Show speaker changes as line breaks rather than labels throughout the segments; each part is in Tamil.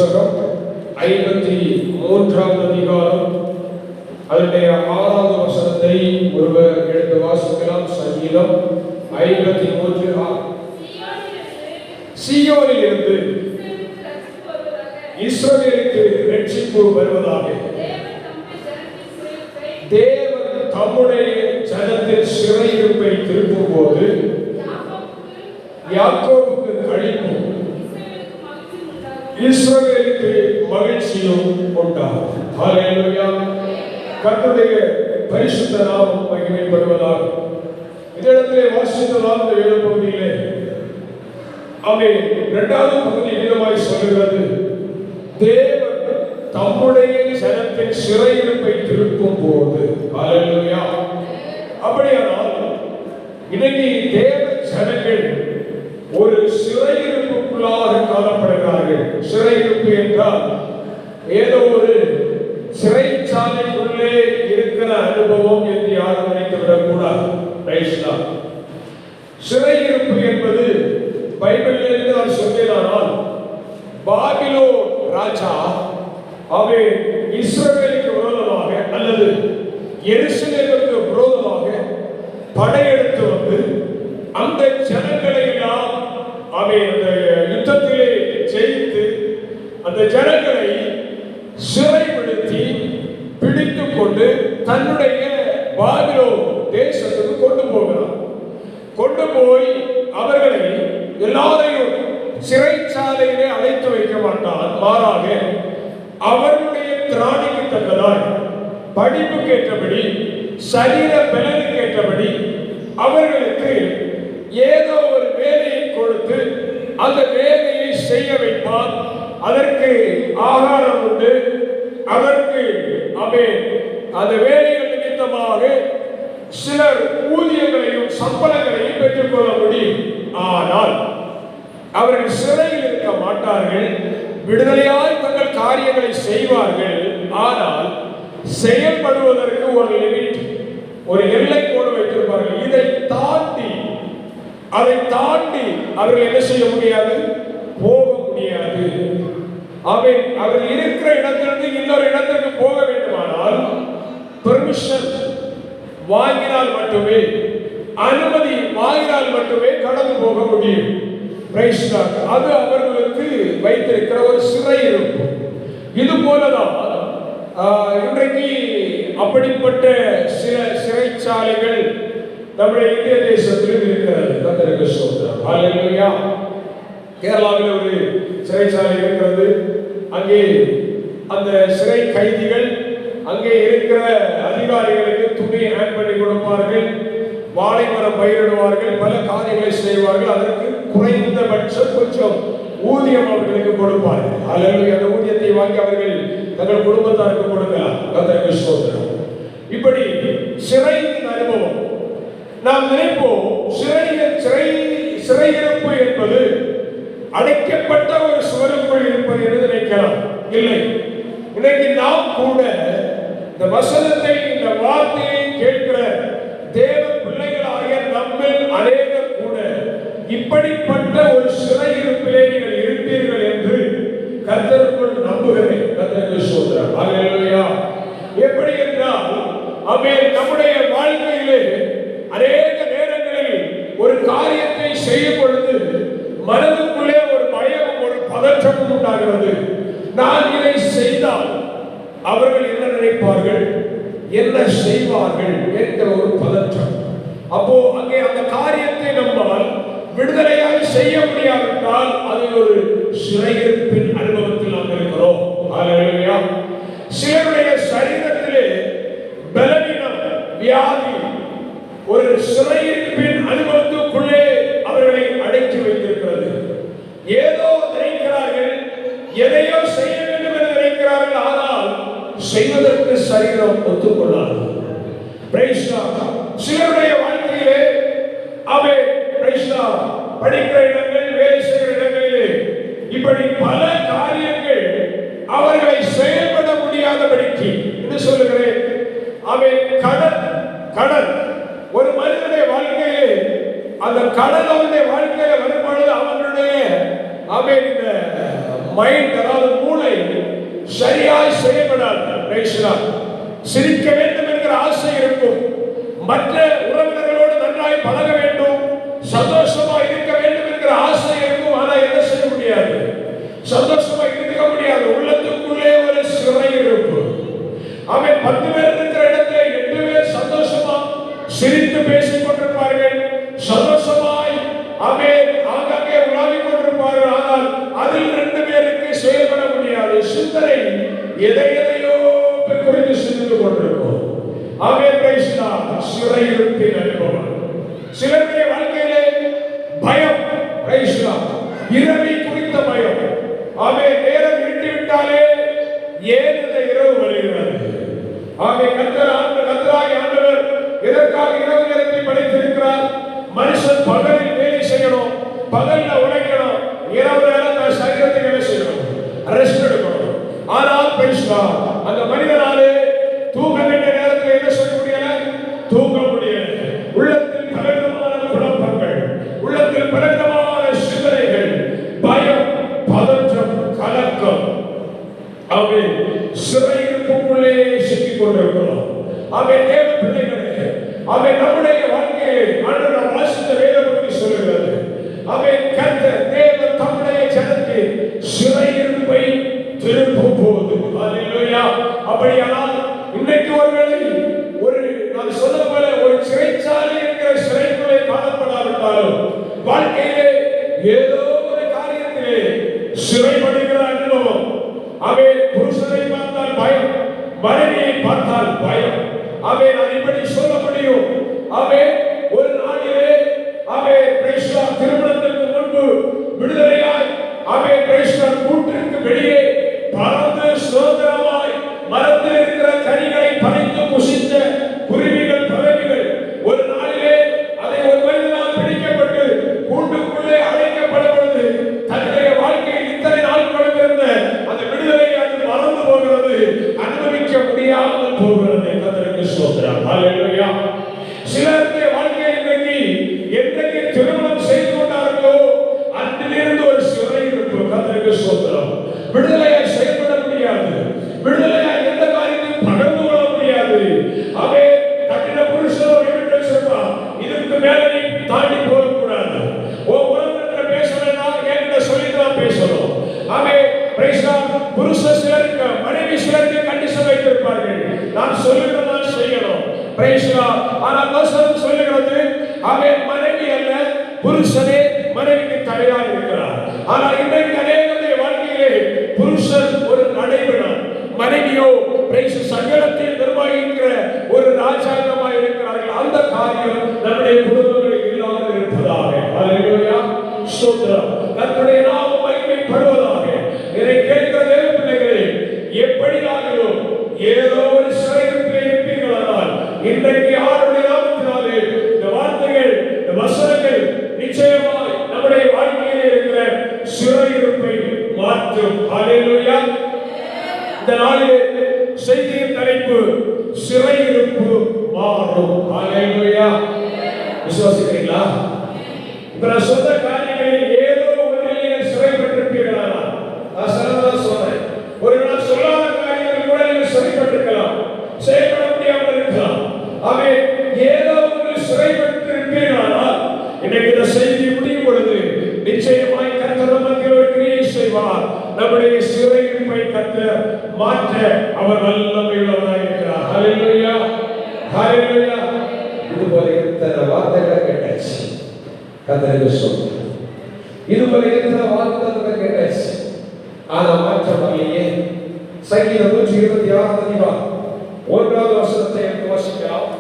புஸ்தகம் 53ஆம் அதிகாரம் அதனுடைய 6வது வசனத்தை ஒருவர் எடுத்து வாசிக்கலாம். சங்கீதம் 53:6. சீயோனிலிருந்து இஸ்ரவேலுக்கு ரட்சிப்பு வருவதாக. தேவன் தம்முடைய ஜனத்தின் சிறையிருப்பை திருப்பும் போது யாக்கோபுக்கு களிப்பும் இஸ்ரவேலுக்கு மகிழ்ச்சியும் உண்டாகும். ஹல்லேலூயா. கர்த்தருடைய பரிசுத்த நாமம் மகிமைப்படுவதாக. இதனிடத்திலே வாசித்ததால் இந்த வேத பகுதியிலே ஆமென் 2வது பகுதி விதமாய் சொல்கிறது, தேவன் தம்முடைய ஜனத்தின் சிறையிருப்பை திருப்பும் போது. ஹல்லேலூயா. அப்படியானால் இன்னைக்கு தேவ ஜனங்கள் ஒரு சிறையிருப்புக்குள்ளாக காணப்படுகிறார்கள். சிறையிருப்பு என்றால் ஏதோ ஒரு சிறைச்சாலைக்குள்ளே இருக்கிற அனுபவம் என்று யாரும் நினைத்துவிடக் கூடாது. சிறையிருப்பு என்பது பைபிளில் நான் சொல்கிறேனால், பாபிலோன் ராஜா அவன் இஸ்ரவேலுக்கு விரோதமாக அல்லது எருசலேமுக்கு விரோதமாக படையெடுத்து வந்து அந்த ஜனங்களை எல்லாம் அவன் அந்த யுத்தத்திலே ஜெயித்து அந்த ஜனங்களை சிறைப்படுத்தி பிடித்துக் கொண்டு தன்னுடைய பாபிலோன் தேசத்துக்கு கொண்டு போகிறான். கொண்டு போய் அவர்களை எல்லாரையும் சிறைச்சாலையிலே அழைத்து வைக்க மாட்டான். மாறாக அவர்களுடைய திராணிக்கு தக்கதாய், படிப்புக்கு ஏற்றபடி, சரீர பலனுக்கு ஏற்றபடி அவர்களுக்கு ஏதோ ஒரு வேலையை கொடுத்து அந்த வேலையை செய்ய வைப்பான். அதற்கு ஆகாரம் உண்டு. அதற்கு அந்த வேலைகள் நிமித்தமாக சிலர் ஊதியங்களையும் சம்பளங்களையும் பெற்றுக்கொள்ள முடியும். ஆனால் அவர்கள் சிறையில் இருக்க மாட்டார்கள். விடுதலையாய் தங்கள் காரியங்களை செய்வார்கள். ஆனால் செயல்படுவதற்கு ஒரு லிமிட், ஒரு எல்லை கோடு வைத்திருப்பார்கள். அதை தாண்டி அவர்கள் என்ன செய்ய முடியாது, போக முடியாது. அவர்கள் இருக்கிற இடத்திலிருந்து இன்னொரு இடத்திற்கு போக வேண்டுமானால் பெர்மிஷன் வாங்கினால் மட்டுமே, அனுமதி வாங்கினால் மட்டுமே கடந்து போக முடியும். அது அவர்களுக்கு வைத்திருக்கிற ஒரு சிறையிருப்பு. இது போலதான் இன்றைக்கு அப்படிப்பட்ட சில சிறைச்சாலைகள் நம்முடைய இந்திய தேசத்திலும் இருக்கிறது. கர்த்தருக்கு ஸ்தோத்திரம். ஹல்லேலூயா. கேரளாவில் ஒரு சிறைச்சாலை இருக்கிறது. அங்கே அந்த சிறை கைதிகள் அங்கே இருக்கிற அதிகாரிகளுக்கு துணி ஹேண்ட் பண்ணி கொடுப்பார்கள், வாழை மரம் பயிரிடுவார்கள், பல காரியங்களை செய்வார்கள். அதற்கு குறைந்தபட்சம் கொஞ்சம் ஊதியம் அவர்களுக்கு கொடுப்பார்கள். ஹல்லேலூயா. அந்த ஊதியத்தை வாங்கி அவர்கள் தங்கள் குடும்பத்தாருக்கு கொடுக்கலாம். கர்த்தருக்கு ஸ்தோத்திரம். இப்படி சிறையின் அனுபவம் நாம் நினைப்போம். சிறையிருப்பு என்பது அடைக்கப்பட்ட ஒரு சுவருக்குள் இருப்பது என்று நினைக்கலாம். இல்லை, இன்னைக்கு நாம் கூட இந்த வசனத்தை, இந்த வார்த்தையை கேட்கிற தேவ பிள்ளைகளாகிய நம்மில் அநேகர் கூட இப்படிப்பட்ட ஒரு சிறையிருப்பிலே நீங்கள் இருப்பீர்கள் என்று கர்த்தருக்குள் நம்புகிறேன். கர்த்தருக்கு ஸ்தோத்திரம். ஹல்லேலூயா. எப்படி என்றால் நம்முடைய வாழ்க்கையிலே அநேக நேரங்களில் ஒரு காரியத்தை செய்யும் பொழுது மனதுக்குள்ளே ஒரு பயமும் ஒரு பதற்றமும் உண்டாகிறது. நான் இதை செய்தால் அவர்கள் என்ன நினைப்பார்கள், என்ன செய்வார்கள் என்கிற ஒரு பதற்றம். அப்போ அங்கே அந்த காரியத்தை நம்மால் விடுதலையாக செய்ய முடியாவிட்டால் அது ஒரு சிறையிருப்பின் அனுபவத்தில் நாம் இருக்கிறோம். ஹல்லேலூயா. சிலருடைய சரீரத்திலே பலவீனம், வியாதி ஒரு சிறையிருப்பின் அனுபவத்துக்குள்ளே அவர்களை அடைத்து வைத்திருக்கிறது. ஏதோ நினைக்கிறார்கள், எதையோ செய்ய வேண்டும் என்று நினைக்கிறார்கள். ஆனால் செய்வதற்கு சரீரம் ஒத்துக்கொள்ளாது. சிலருடைய வாழ்க்கையிலே படிக்கிற இடங்கள், வேலை செய்கிற இடங்களிலே இப்படி பல காரியங்கள் அவர்களை செயல்பட முடியாதபடிக்கு என்று சொல்லுகிறேன். கடன் ஒரு மனிதனுடைய வாழ்க்கையிலே, அந்த கடன் அவனுடைய வாழ்க்கையில வரும்பொழுது அவனுடைய மைண்ட், அதாவது மூளை சரியாய் செயல்படாது. சிரிக்க வேண்டும் என்கிற ஆசை இருக்கும், மற்ற உறவினர்களோடு நன்றாய் பழக வேண்டும், சந்தோஷமா இருக்க வேண்டும் என்கிற ஆசை இருக்கும். ஆனா என்ன செய்ய முடியாது, சந்தோஷமா இருக்க முடியாது. உள்ளத்துக்குள்ளே ஒரு சிறையிருப்பு. அவன் 10 பேர் இருக்கிற இடத்துல 8 பேர் சந்தோஷமா சிரித்து பேசிக் கொண்டிருப்பார்கள், சந்தோஷமாய் அவன் ஆங்காங்கே உலாவிக் கொண்டிருப்பார்கள். ஆனால் அதில் 2 பேருக்கு செயல்பட முடியாது. சிந்தனை எதையோ குறித்து சிந்தித்துக் கொண்டிருக்கும். அவன் பேசினார் சிறையிருப்பின் அனுபவம். சிலருடைய வாழ்க்கையிலே பயம், இரவை குறித்த பயம். அவன் நேரம் இருட்டிவிட்டாலே ஏன் இந்த இரவு வருகிறது? அவன் கர்த்தராகிய ஆண்டவர் எதற்காக இரவு நேரத்தை படைத்திருக்கிறார்? மனுஷன் பகலில் வேலை செய்யணும், பகல்ல உழைக்கணும், இரவு நேரம் தன் சரீரத்தை என்ன செய்யணும்? ரெஸ்ட் எடுக்கணும். ஆனால் அந்த மனிதனாலே தூங்க வேண்டிய நேரத்தில் என்ன செய்ய முடியல? தூங்க முடியல. உள்ளத்தில் பலவிதமான குழப்பங்கள், உள்ளத்தில் பலவிதமான சிந்தனைகள், பயம், பதற்றம், கலக்கம். அவன் சிறையிருப்புக்குள்ளே சிக்கிக் கொண்டிருக்கிறோம். அவன் தேவ பிள்ளைகளே, அவன் நம்முடைய வாழ்க்கையை ஆண்டவர் வாசித்த வேதம் சொல்லுகிறது. அவன் கர்த்தர் தேவன் தம்முடைய ஜனத்தை சிறையிருப்பை திருப்பும் போது, ஹல்லேலூயா. அப்படியானால் இன்றைக்கு ஒருவேளை நான் சொல்ல போல ஒரு சிறைச்சாலை என்கிற சிறைக்குள்ளே காணப்படாவிட்டாலும் வாழ்க்கையிலே ஏதோ ஒரு காரியத்திலே சிறைப்படுகிற அனுபவம். அவன் புருஷனை பார்த்தால் பயம், மனைவியை பார்த்தால் பயம். அவன் இப்படி சொல்ல முடியும். அவன் ஒரு நாளிலே திருமணத்திற்கு முன்பு விடுதலையாய் அவன் கூட்டிற்கு வெளியே பறந்து சுதந்திரமாய் மரத்தில் இருக்கிற கனிகளை பறித்து புசித்த குருவிகள், பறவைகள் ஒரு நாளிலே அதை ஒரு மனிதனால் பிடிக்கப்பட்டு கூண்டுக்குள்ளே அடைக்கப்படும் பொழுது தன்னுடைய வாழ்க்கையில் இத்தனை நாட்களும் இருந்த அந்த விடுதலை அது மறந்து போகிறது, அனுபவிக்க முடியாமல் போகிறது. கர்த்தருக்கு ஸ்தோத்திரம், ஹல்லேலூயா. சிலருடைய வாழ்க்கையில் என்றைக்கு திருமணம் செய்து கொண்டார்களோ அன்றிலிருந்து ஒரு சிறை இருக்கும். கர்த்தருக்கு ஸ்தோத்திரம். விடுதலையை செயல்பட முடியாது, விடுதலையாய் எந்த காரியத்தையும் பகிர்ந்து கொள்ள முடியாது. அவே கட்டின புருஷன் எப்படி சொல்றான், இதுக்கு மேல நீ தாண்டி போகக்கூடாது. உலகத்துல பேச வேண்டாம், என்கிட்ட சொல்லிதான் பேசணும். அவே புருஷ சிலருக்கு மனைவி சிலருக்கு கண்டிஷன் வைத்திருப்பார்கள், நான் சொல்லுகிறதான் செய்யணும். ஆனால் வசனம் சொல்லுகிறது அவன் மனைவி அல்ல, புருஷனே மனைவிக்கு தடையாக இருக்கிறார். ஆனால் இன்றைக்கு அநேகருடைய வாழ்க்கையிலே புருஷன் ஒரு நடைபெறும், மனைவியோ சகலத்தை நிர்வகிக்கிற ஒரு ராஜாங்கமாக இருக்கிறார்கள். அந்த காரியம் நம்முடைய குடும்பங்களில் இல்லாமல் இருப்பதாக. ஹல்லேலூயா, ஸ்தோத்திரம். கர்த்தருடைய நாமம் மகிமைப்படுவதாக. இதை கேட்கிற தேவ பிள்ளைகளே, எப்படியாகிலும் ஏதோ ஒரு சிறையிருப்பில் இருப்பீர்களானால் இன்றைக்கு ஆண்டுடைய நாமத்தினாலே இந்த வார்த்தைகள், இந்த வசனங்கள் நிச்சயமாய் நம்முடைய வாழ்க்கையிலே இருக்கிற சிறையிருப்பை மாற்றும். ஹல்லேலூயா. இந்த நாளிலே செய்தியின் தலைப்பு சிறையிருப்பு மாறும். ஹல்லேலூயா. விசுவாசிக்கிறீங்களா? இப்ப நான் சொன்ன காரியங்களில் ஏதோ ஒன்றிலே சிறைப்பட்டிருப்பீர்களானால், நான் சிறந்ததான் சொன்னேன். ஒரு நாள் சொல்லாத காரியங்கள் கூட நீங்கள் சிறைப்பட்டிருக்கலாம், செயல்பட முடியாமல் இருக்கலாம். அவை ஏதோ ஒன்று சிறைப்பட்டிருப்பீர்களானால் இன்னைக்கு இந்த செய்தி முடியும் பொழுது நிச்சயமாய் கர்த்தர் நமக்கு ஒரு கிரியை செய்வார். நம்முடைய சிறையிருப்பை கர்த்தர் மாற்ற அவர் வல்லமையுள்ளவராய் இருக்கிறார். ஹல்லேலூயா, ஹல்லேலூயா. இதுபோல எத்தனை வார்த்தைகளை கேட்டாச்சு, கர்த்தருக்கு ஸ்தோத்திரம். இதுபோல எத்தனை வார்த்தைகளை கேட்டாச்சு, ஆனா மாற்றம் வரலையே. சங்கீதம் 126 1வது வசனத்தை எடுத்து வாசிக்கலாம்.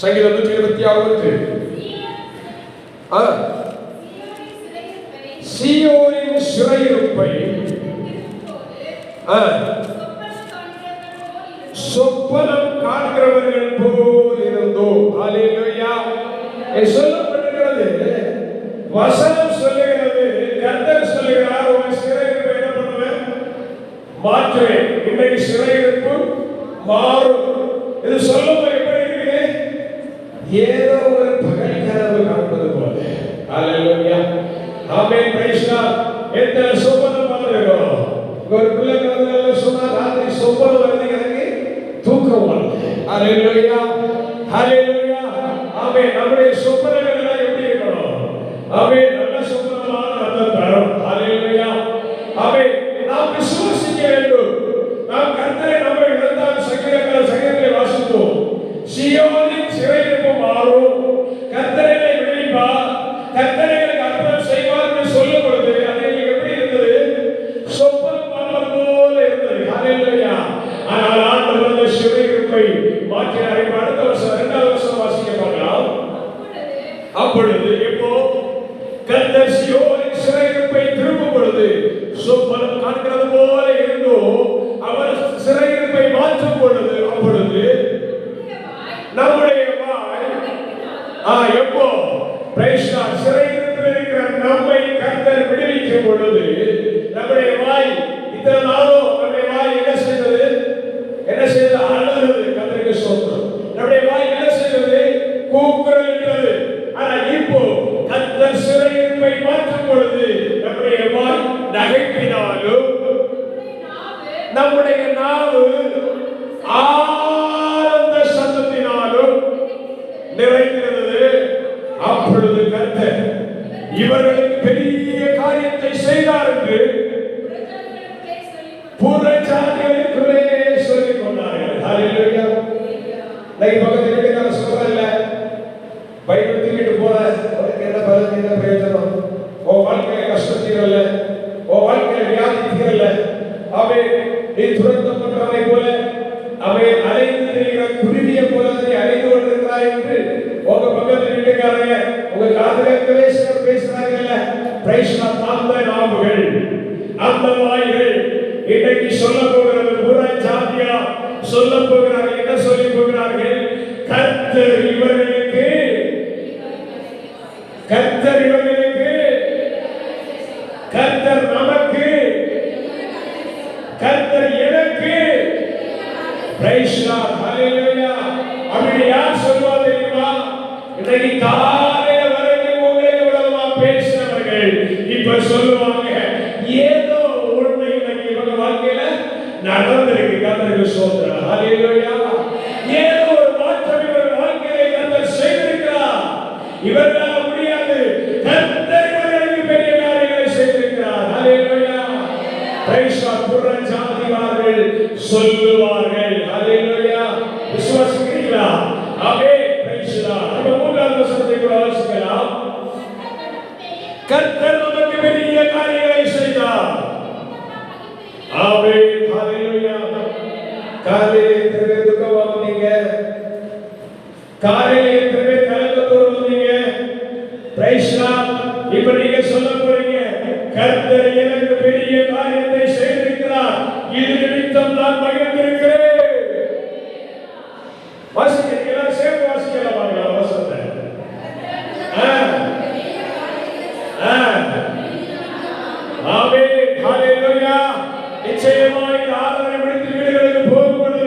சங்கீதம் 126 சீயோனின் சிறையிருப்பை சொப்பனம் காண்கிறவர்கள் போல் இருந்தோம். ஹல்லேலூயா. சொல்லப்பட்டிருக்கிறது, வசனம் சொல்லுகிறது, கர்த்தர் சொல்லுகிறார், உன் சிறையிருப்பை என்ன பண்ணுவேன்? மாற்றுவேன். இன்றைக்கு சிறையிருப்பு மாறும். இது சொல்லும் எப்படி இருக்குது? ஏதோ ஒரு பகல் கனவு காண்பது போல. Hallelujah, amen. Praise God. எத்தனை சொப்பனம் பார்க்கிறோம். ஒரு பிள்ளை பிறந்ததுல சொன்னா ராத்திரி சொப்பனம் வருது, எனக்கு தூக்கம் வரல. ஹalleluya, ஹalleluya, ஆமென். நம்முடைய சொப்பனங்கள் எல்லாம் எப்படி இருக்கணும்? ஆமென். நல்ல சொப்பனமாக நம்ம தரும். ஹalleluya, ஆமென். நாம் விசுவாசிக்க வேண்டும். நாம் கர்த்தரை நம்ப இருந்தால் சங்கீதத்திலே வாசித்தோம், சீயோனின் சிறையிருப்பு மாறும், கர்த்தரை விடுவிப்பார், கர்த்தரை அற்புதம் செய்வார் என்று சொல்லும் பொழுது அது எப்படி இருந்தது? சொப்பனம் பார்ப்பது போல இருந்தது. ஹalleluya. ஆனால் ஆண்டவர் அந்த சிறையிருப்பை மாற்றினார். அடுத்த வருஷம் 2வது வருஷம் வாசிக்க பார்க்கலாம். அப்பொழுது எப்போ கர்த்தர் சீயோனின் சிறையிருப்பை திருப்பும் பொழுது சொப்பனம் காண்கிறது போல இருந்தோ, அவர் சிறையிருப்பை மாற்றும் பொழுது அப்பொழுது நம்முடைய வாய் எப்போ சிறையிருப்பில் இருக்கிற நம்மை கர்த்தர் விடுவிக்கும் பொழுது நம்முடைய வாய் இத்தனை நாளும் நம்முடைய வாய் என்ன செய்தது? அழுது கர்த்தருக்கு ஸ்தோத்திரம். நம்முடைய வாய் என்ன செய்தது? கூக்குரலிட்டது. ஆனால் இப்போ கர்த்தர் சிறையிருப்பை மாற்றும் பொழுது நம்முடைய வாய் நகைப்பினாலும் நம்முடைய நாவு ஆனந்த சத்தத்தினாலும் நிறைந்திருந்தது. அப்பொழுது கர்த்தர் இவர்களுக்கு பெரிய காரியத்தை செய்தார் என்று புறஜாதிகளுக்குள்ளே சொல்லிக் கொண்டார்கள். ஹalleluya. பக்கத்தில் வீட்டுக்கார சொல்றதில்ல, பைபிள் தூக்கிட்டு போற உனக்கு என்ன பலன், என்ன பிரயோஜனம்? உன் வாழ்க்கையில கஷ்டம் தீரல, உன் வாழ்க்கையில வியாதி தீரல, அவன் நீ துரத்தப்பட்டவனை போல அவன் அலைந்து திரிகிற குருவியை போல நீ அலைந்து கொண்டிருக்கிறாய் என்று உங்க பக்கத்தில் வீட்டுக்காரங்க உங்க காதுகவே சிலர் பேசுறாங்கல்ல. Price God. அந்த நாவுகள், அந்த வாய்கள் இன்றைக்கு சொல்ல போகிறது, புறஜாதியா சொல்ல போகிறார்கள். என்ன சொல்லி போகிறார்கள்? கர்த்தர் இவர்களுக்கு, கர்த்தர் இவர்களுக்கு, கர்த்தர் நமக்கு, கர்த்தர் எனக்கு. Praise God. ஹalleluya. அப்படி யார் சொல்வா தெரியுமா? இன்னைக்கு காலையில வரைக்கும் உங்களை விடமா பேசினவர்கள் இப்ப சொல்லுவாங்க, ஏதோ ஒண்ணு இன்னைக்கு இவங்க வாழ்க்கையில நடந்திருக்கு. கர்த்தருக்கு ஸ்தோத்திரம். ஹalleluya. ஏதோ ஒரு மாற்றம் இவங்க வாழ்க்கையில கர்த்தர் செய்திருக்கிறார். இவர்களால முடியாது, கர்த்தர் இவர்களுக்கு பெரிய காரியங்களை செய்திருக்கிறார். ஹalleluya. Price God. புறஜாதியார்கள் சொல்லுவார்கள். ஹalleluya. விசுவாசிக்கிறீங்களா? ஆமென். Praise God. நம்ம 3வது வசனத்தை கூட வாசிக்கலாம். கர்த்தர் நமக்கு பெரிய காரியங்களை செய்தார். ஆமென். ஹalleluya. காலையிலே துக்கமா வந்தீங்க, காலையிலே கலக்கத்தோடு வந்தீங்க. Praise God. இப்ப நீங்க சொல்ல போறீங்க, கர்த்தர் எனக்கு பெரிய காரியத்தை செய்திருக்கிறார், இது நிமித்தம் நான் மகிழ்ந்திருக்கிறேன். வாசிக்கிறீங்களா? சேர்ந்து வாசிக்கலாம். வசனத்தை ஆமென். ஹalleluya. நிச்சயமாய் ஆராதனை முடித்து வீடுகளுக்கு போகும்போது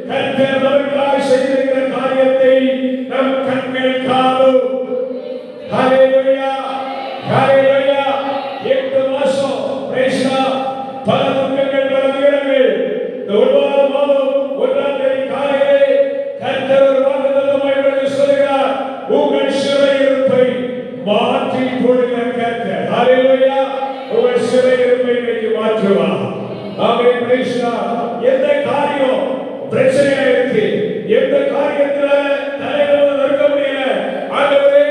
கர்த்தர் நமக்காக செய்திருக்கிற காரியத்தை நம் கண்கள் காணும். ஹalleluya, ஹalleluya. 8 மாசம் பிரைஸ் காட். பல துக்கங்கள், பல துயரங்கள். இந்த 9ஆம் மாதம் 1ஆம் தேதி காலையிலே கர்த்தர் ஒரு வாக்குத்தத்தமாய் சொல்கிறார், உங்கள் சிறையிருப்பை மாற்றி போடுகிற கர்த்தர். ஹalleluya. உங்கள் சிறையிருப்பை இன்னைக்கு மாற்றுவார். ஆமென். Praise God. எந்த காரியம் பிரச்சனையா இருக்கு, எந்த காரியத்துல தலைவர் நிற்க முடியல, ஆண்டவரே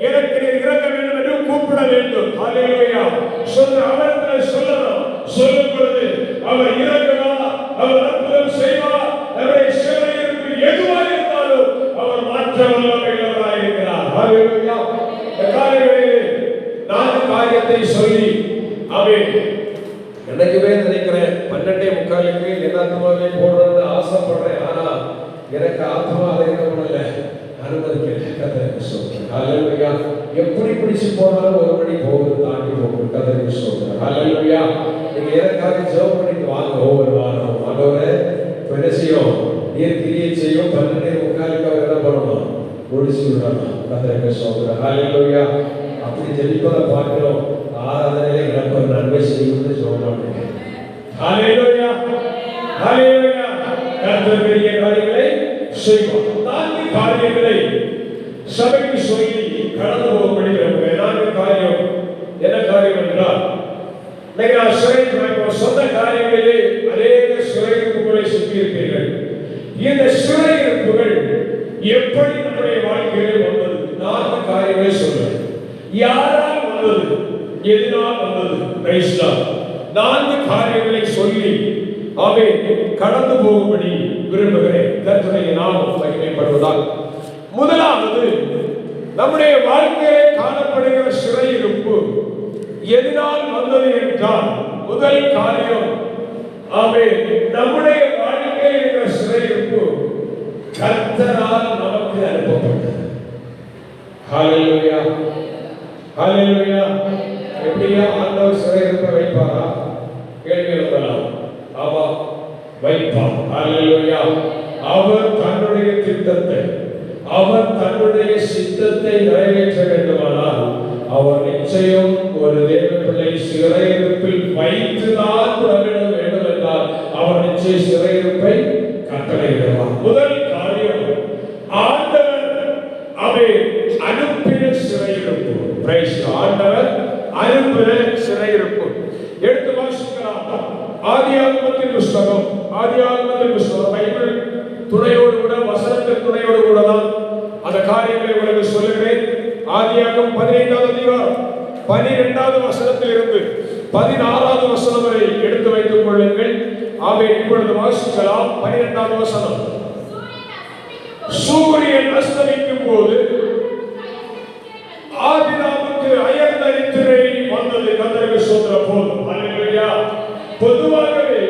எனக்கு நீர் இறங்க வேண்டும் என்று கூப்பிட வேண்டும். ஹalleluya. சொல்ற அவர்களை சொல்லணும். சொல்லும் பொழுது அவர் இறங்குவார், அவர் அற்புதம் செய்வார். அவருடைய சிறையிருப்பு எதுவாக இருந்தாலும் அவர் மாற்ற வல்லமையுள்ளவராக இருக்கிறார். ஹalleluya. காரியங்களிலே 4 காரியத்தை சொல்லி ஆமென். என்னைக்குமே நினைக்கிறேன் 12:45 எல்லாத்துமாவே போடுறது ஆசைப்படுறேன். ஆனா எனக்கு ஆத்மா அதை என்ன பண்ணல, அனுமதிக்கல. கர்த்தருக்கு ஸ்தோத்திரம். ஹalleluya. எப்படி பிடிச்சு போனாலும் ஒரு மணி போகுது, தாண்டி போகுது. கர்த்தருக்கு ஸ்தோத்திரம். ஹalleluya. நீங்க எனக்காக ஜெபம் பண்ணிட்டு வாங்க. ஒவ்வொரு வாரம் ஆண்டவரே என்ன செய்யும், நீர் கிரியை செய்யும். 12:45 அவர் என்ன பண்ணணும், முடிச்சு விடணும். கர்த்தருக்கு ஸ்தோத்திரம். ஹalleluya. அப்படி ஜெபிப்பதை பார்க்கிறோம். ஆராதனையில எனக்கு ஒரு நன்மை செய்யும்னு சொல்றோம். ஹalleluya ஹalleluya. கர்த்தர் பெரிய காரியங்களை செய்வார். 4 காரியங்களை சபைக்கு சொல்லி கடந்து போகும்படி விரும்புகிறேன். 4 காரியம். என்ன காரியம் என்றால், நீங்கள் சொந்த காரியங்களிலே அநேக சிறையிருப்புகளை சிக்கியிருப்பீர்கள். இந்த சிறையிருப்புகள் எப்படி நம்முடைய வாழ்க்கையிலே வந்தது? 4 காரியங்களை சொல்றேன். யாரால் வந்தது? எதனால் வந்தது? Price the Lord. 4 காரியங்களை சொல்லி அவை கடந்து போகும்படி விரும்புகிறேன். கர்த்தருடைய நாமம் மகிமைப்படுவதாக. முதலாவது, நம்முடைய வாழ்க்கையிலே காணப்படுகிற சிறையிருப்பு எதனால் வந்தது என்றால், முதல் காரியம், அவை நம்முடைய வாழ்க்கையில் இருக்கிற சிறையிருப்பு கர்த்தரால் நமக்கு அனுப்பப்பட்டது. ஹalleluya ஹalleluya. எப்படியா ஆண்டவர் சிறையிருப்பை வைப்பாரா? கேள்வி எழுப்பலாம். ஆமா, வைப்பார். ஹalleluya. அவர் தன்னுடைய திட்டத்தை, அவர் தன்னுடைய சித்தத்தை நிறைவேற்ற வேண்டுமானால் அவர் நிச்சயம் ஒரு தேவ பிள்ளை சிறையிருப்பில் வைத்துதான் விட வேண்டும் என்றால் அவர் நிச்சயம் சிறையிருப்பை கட்டளையிடுவார். முதல் காரியம், ஆண்டவர் அவை அனுப்பின சிறையிருப்பு. Praise the Lord. ஆண்டவர் அனுப்பின சிறையிருப்பு. எடுத்து வாசிக்கலாம். ஆதியாகமத்தின் புஸ்தகம் பைபிள் துணையோடு கூட, வசனத்தின் துணையோடு கூட தான் அந்த காரியங்களை உங்களுக்கு சொல்லுகிறேன். ஆதியாகமம் 15வது அதிகாரம் 12வது வசனத்திலிருந்து 16வது வசனம் வரை எடுத்து வைத்துக் கொள்ளுங்கள். ஆமென். இப்பொழுது வாசிக்கலாம். 12வது வசனம். சூரியன் அஸ்தமிக்கும் போது ஆபிரகாமுக்கு அயர்ந்த நித்திரை வந்தது. கர்த்தருக்கு ஸ்தோத்திரம். போதும். ஹalleluya. பொதுவாகவே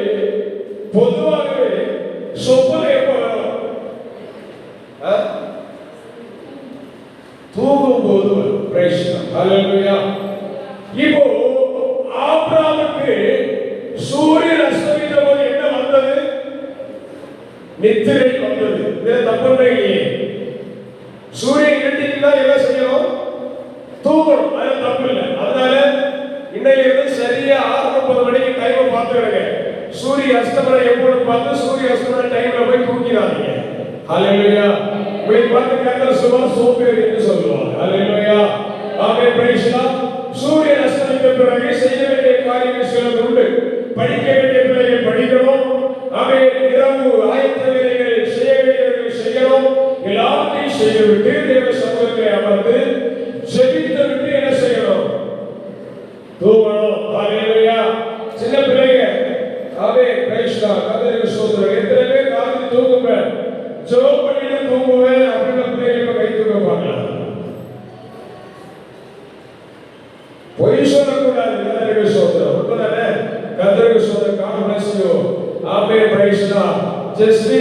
சொப்பனம் எப்ப வரும்? தூங்கும் போது வரும். Praise the Lord. ஹalleluya. இப்போ ஆபிரகாமுக்கு சூரியன் அஸ்தமித்த போது என்ன வந்தது? நித்திரை வந்தது. இது தப்பு இல்லையே. சூரியன் இருட்டினா என்ன செய்யணும்? தூங்கணும். அது தப்பு இல்லை. அதனால இன்னையிலிருந்து சரியா 6:30 மணிக்கு டைமை பார்த்துடுங்க. சூரிய அஸ்தமனம் எப்போது பார்த்து சூரிய அஸ்தமன டைம்ல போய் தூங்கிடாதீங்க. ஹalleluya. போய் பார்த்து கர்த்தர் சுவர் சோம்பேறி என்று சொல்லுவாங்க. ஹalleluya. ஆமென். Praise the Lord. சூரியன் அஸ்தமித்த பிறகு செய்ய வேண்டிய காரியங்கள் சிலது உண்டு. படிக்க வேண்டிய பிள்ளைகள் படிக்கணும். ஆமென். இரவு ஆயத்த வேலைகளை செய்ய வேண்டியவர்கள் செய்யணும். எல்லாத்தையும் செய்துவிட்டு தேவ சமூகத்திலே அமர்ந்து ஜெபித்து விட்டு என்ன செய்யணும்? தூங்கணும். ஹalleluya. சின்ன பிள்ளைங்க, ஆமென். Praise the Lord. கர்த்தருக்கு ஸ்தோத்திரம். எத்தனை பேர் ராத்திரி தூங்குவேன், ஜெபம் பண்ணிட்டு தூங்குவேன் அப்படின்ற பிள்ளைங்க கை தூக்க பார்க்கலாம். பொய் சொல்லக்கூடாது. கர்த்தருக்கு ஸ்தோத்திரம். உண்மைதானே? கர்த்தருக்கு ஸ்தோத்திரம். God bless you. Amen. Praise the Lord. Just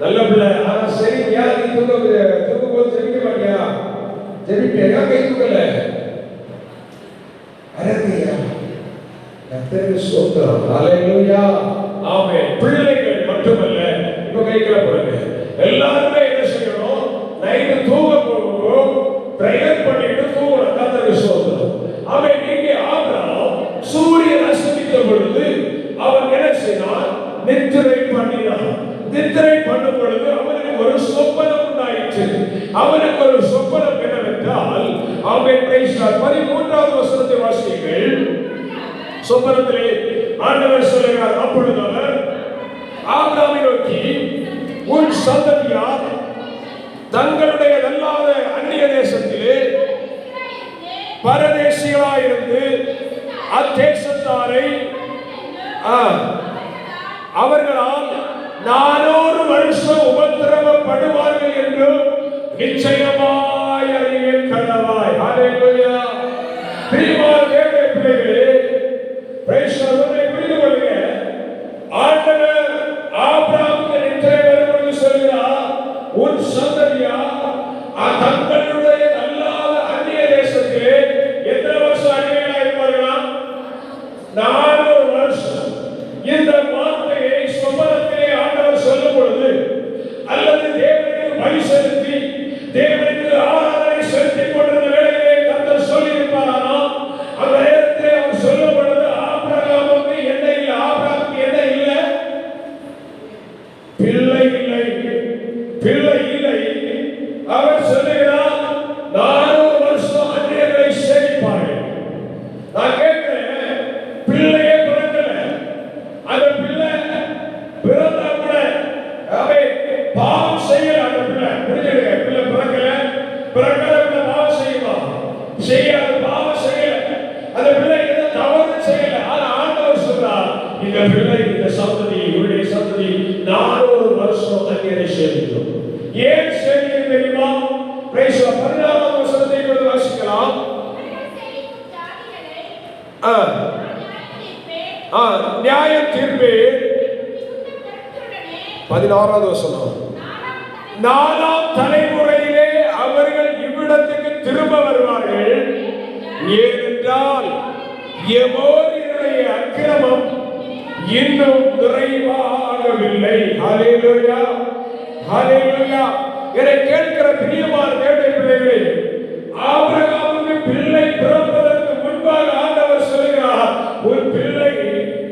நல்ல பிள்ளை. ஆனா சரி, யார் நீ தூங்கும்போது ஜெபிக்க மாட்டியா? ஜெபிப்பேன். கை தூக்கல. அரேயா. கர்த்தருக்கு ஸ்தோத்திரம். ஹalleluya. ஆமென். பிள்ளைகள் மட்டுமல்ல, இப்ப கைகளை போடுங்க. எல்லாரும் என்ன செய்யணும்? நைட் தூங்க போகும்போது பிரேயர் பண்ணிட்டு தூங்கணும். கர்த்தருக்கு ஸ்தோத்திரம். ஆமென். இங்கே ஆபிரகாம் சூரியன் அஸ்தமித்த பொழுது அவன் என்ன செய்தான்? நித்திரை பண்ணினான். நித்திரை பண்ணும் பொழுது அவனுக்கு ஒரு சொப்பனம் உண்டாயிற்று. அவனுக்கு ஒரு சொப்பனம் என்னவென்றால், ஆமென். Praise the Lord. 13வது வசனத்தை வாசியுங்கள். சொப்பனத்திலே ஆண்டவர் சொல்லுகிறார், அப்பொழுது அவர் ஆபிரகாமை நோக்கி, உன் சந்ததியார் தங்களுடைய அல்லாத அந்நிய தேசத்திலே பரதேசிகளாயிருந்து அத்தேசத்தாரை அவர்களால் 400 வருஷம் உபத்திரவப்படுவார்கள் என்று நிச்சயமாய் அறிவேன் கடவாய். ஹalleluya. பிரியமான தேவனுடைய பிள்ளைகளே, பிரைஸ் தி லார்ட். புரிந்து கொள்ளுங்க. ஆண்டவர் ஆபிரகாமுக்கு நித்திரை வரும்பொழுது சொல்கிறார், உன் சந்ததியார் தங்களுடைய அல்லாத அந்நிய தேசத்திலே எத்தனை வருஷம் அடிமையாக இருப்பார்களாம்? 400 வருஷம். இந்த வார்த்தையை சொப்பனத்திலே ஆண்டவர் சொல்லும் பொழுது, அல்லது தேவனுக்கு பலி செலுத்தி தேவனுக்கு ஆராதனை செலுத்திக் கொண்டிருந்த வேளையிலே கர்த்தர் சொல்லியிருப்பாரானால், அந்த நேரத்திலே அவர் சொல்லும் பொழுது ஆபிரகாமுக்கு என்ன இல்லை? பிள்ளையே பிறக்கல. அந்த பிள்ளை பிறந்தா கூட பாவம் செய்யல. அந்த பிள்ளை புரிஞ்சுடுங்க, பிள்ளை பிறக்கல, பிறக்கல பாவம் செய்யுமா? செய்யாது, பாவம் செய்யல. அந்த பிள்ளை எந்த தவறு செய்யல. ஆனா ஆண்டவர் சொல்றார், இந்த பிள்ளை, இந்த சந்ததி, இவருடைய சந்ததி 400 வருஷம் தண்ணீரை சேமிக்கும். ஏன் சேமிக்கும் தெரியுமா? 16ஆம் வசனத்தை இப்பொழுது வாசிக்கலாம். நியாய தீர்ப்பே 16வது வசனம். 4ஆம் தலைமுறையிலே அவர்கள் இவ்விடத்துக்கு திரும்ப வருவார்கள். ஏனென்றால் எமோரியருடைய அக்கிரமம் இன்னும் நிறைவாகவில்லை. ஹல்லேலூயா, ஹல்லேலூயா. என்னை கேட்கிற பிரியமான தேவனுடைய பிள்ளைகளே, ஆபிரகாமுக்கு பிள்ளை பிறப்பதற்கு முன்பாக ஆண்டவர் சொல்கிறார், ஒரு பிள்ளை,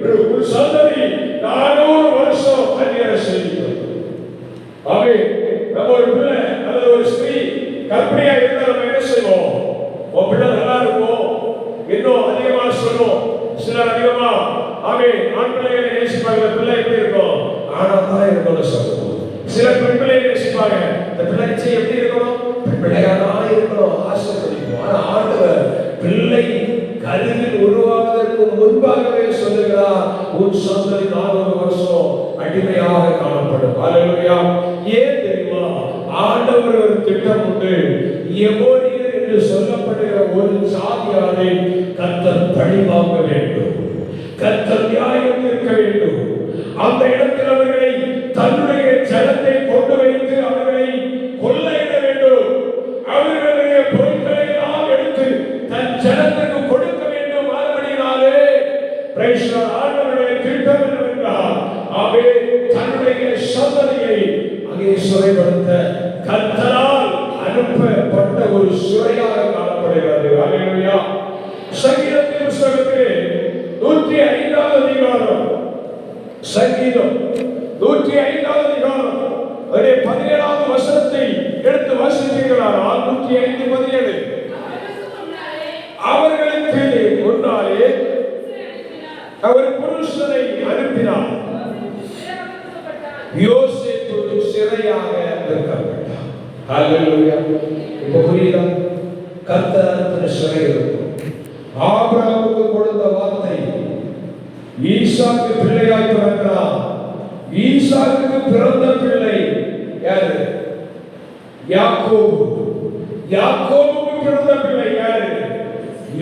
ஒரு சந்ததி 400 வருஷம் அந்நியரை சேமிக்கும். ஆமென். நம்ம ஒரு பிள்ளை அல்லது ஒரு ஸ்திரீ கர்ப்பிணியா இருந்தா நம்ம என்ன செய்வோம்? உன் பிள்ளை நல்லா இருக்கும், இன்னும் அதிகமா சொல்லுவோம். சிலர் அதிகமா ஆமென் ஆண் பிள்ளைகளை நேசிப்பாங்க. பிள்ளை எப்படி இருக்கும்? ஆனா தான் இருக்கணும்னு சொல்லுவோம். சில பெண் பிள்ளையை நேசிப்பாங்க. இந்த பிள்ளை எப்படி இருக்கணும்? பிள்ளையாதான் இருக்கணும் ஆசைப்படுவோம். ஆனா ஆண்டவர் பிள்ளை கருவில் உருவாவதற்கு முன்பாகவே சொல்லுகிறார், உன் சந்ததி 400 வருஷம் அடிமையாக காணப்படும். ஹல்லேலூயா. ஏன் தெரியுமா? ஆண்டவர் ஒரு திட்டம் உண்டு. எமோரியர் என்று சொல்லப்படுகிற ஒரு சாதியாரை கர்த்தர் பழிவாங்க வேண்டும், கர்த்தர் நியாயம் நிற்க வேண்டும். அந்த இடத்தில் அவர்களை தன்னுடைய ஜனத்தை கொண்டு வைத்து அவர்களை கொள்ளையிட வேண்டும். அவர்களுடைய பொருட்களை எல்லாம் எடுத்து தன் ஜனத்துக்கு கொடுக்க வேண்டும். ஆனபடியினாலே ஆண்டவருடைய திட்டம் என்னவென்றால், அவை தன்னுடைய சந்ததியை அங்கே சிறைப்படுத்த கர்த்தரால் அனுப்பப்பட்ட ஒரு சிறையாக காணப்படுகிறது. ஹல்லேலூயா. சங்கீதத்தின் புத்தகத்திலே 105வது அதிகாரம், சங்கீதம் 105வது அதிகாரம் 17வது வசனத்தை எடுத்து வாசிக்கிறீர்களானால் 105:17 அவர்களுக்கு முன்னாலே அவர் புருஷனை அனுப்பினார், யோசேப்பு சிறையாக வைக்கப்பட்டார். ஹல்லேலூயா. இப்போ புரியுதா? கர்த்தர் சிறை இருக்கும். ஆபிரகாமுக்கு கொடுத்த வார்த்தை, ஈசாக்கு பிள்ளையாய் பிறக்கிறான். ஈசாக்கு பிறந்த பிள்ளை யாரு? யாக்கோபு. யாக்கோபுக்கு பிறந்த பிள்ளை யாரு?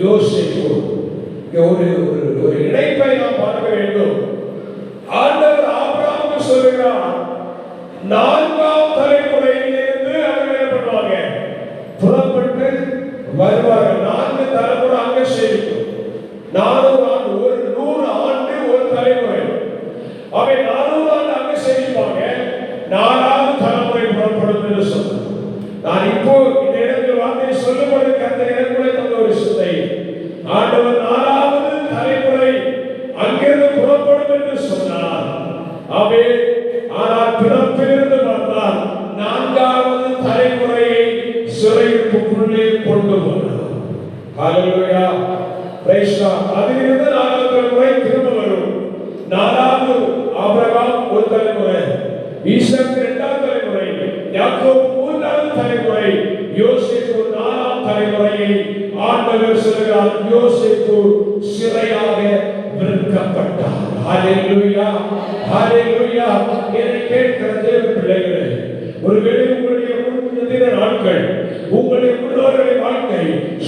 யோசேப்பு. ஒரு இணைப்பை நாம் பார்க்க வேண்டும். ஆண்டவர் ஆபிரகாமுக்கு சொல்கிறார், 4ஆம் தலைமுறையிலிருந்து அவங்க என்ன பண்ணுவாங்க? புறப்பட்டு வருவார்கள். 4 தலைமுறை அங்க சேமிக்கும். 400 ஆண்டு, ஒரு 100 ஆண்டு ஒரு தலைமுறை. அவை 400 ஆண்டு அங்க சேமிப்பாங்க. 4ஆவது தலைமுறை புறப்படும் என்று சொன்னார். நான் இப்போ இந்த இடத்தில் வார்த்தை சொல்லும்போது கர்த்தர் எனக்குள்ளே தந்த ஒரு சிந்தை, ஆண்டவர் 4ஆவது தலைமுறை அங்கிருந்து புறப்படும் என்று சொன்னார். அவை ஆனால் பிறப்பிலிருந்து வந்தால் 4ஆவது தலைமுறையை சிறையிருப்புக்குள்ளே கொண்டு போனார். ஹல்லேலூயா. Praise God. அதிலிருந்து 4ஆவது தலைமுறை திரும்ப வரும். 4ஆவது ஆபிரகாம் ஒரு தலைமுறை, ஈசாக்கு 2ஆவது தலைமுறை, யாக்கோபு 3ஆவது தலைமுறை, யோசேப்பு 4ஆம் தலைமுறையை ஆண்டவர் சொல்கிறார், யோசேப்பு சிறையாக விற்கப்பட்டார். ஹல்லேலூயா, ஹல்லேலூயா. என்னை கேட்கிற தேவ பிள்ளைகளே, ஒருவேளை உங்களுடைய முன்தின நாட்கள், உங்களுடைய முன்னோர்களின் வாழ்க்கை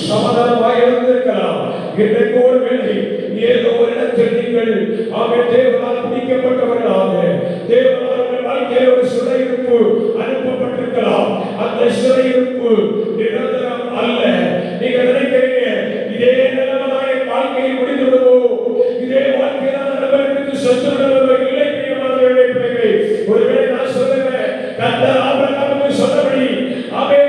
சமாதானமாக இருந்திருக்கலாம். இன்றைக்கு ஒருவேளை ஏதோ ஒரு இடத்தில் நீங்கள் தேவனால் பிடிக்கப்பட்டவர்களாக, தேவனால் வாழ்க்கையில் ஒரு சிறையிருப்பு அனுப்பப்பட்டிருக்கலாம். அந்த சிறையிருப்பு நிரந்தரம் அல்ல. நீங்க நினைக்கிறீங்க, இதே நிலைமைதான் என் வாழ்க்கையில் முடிந்து விடுவோம், இதே வாழ்க்கையில நபருக்கு சொத்து விடுவதோ இல்லை. பிரியமானவர்களே, பிள்ளைகளே, ஒருவேளை நான் சொல்லுவேன், கர்த்தர் ஆபிரகாமுக்கு சொன்னபடி, அவே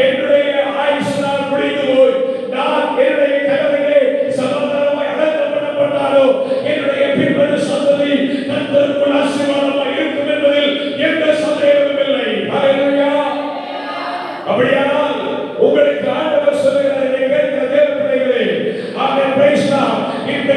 என்னுடைய ஆயுசு நாள் முடிந்து போய் நான் என்னுடைய கல்லறையிலே சமாதானமாய் அடக்கம் பண்ணப்பட்டாலோ என்னுடைய பின்பற்ற சந்ததி கர்த்தருக்குள் ஆசீர்வாதமாய் இருக்கும் என்பதில் எந்த சந்தேகமும் இல்லை. ஹல்லேலூயா. அப்படியானால் உங்களுக்கு ஆண்டவர் சொல்லுகிறார், கேட்கிற தேவ பிள்ளைகளே, ஆமென். Praise God. இந்த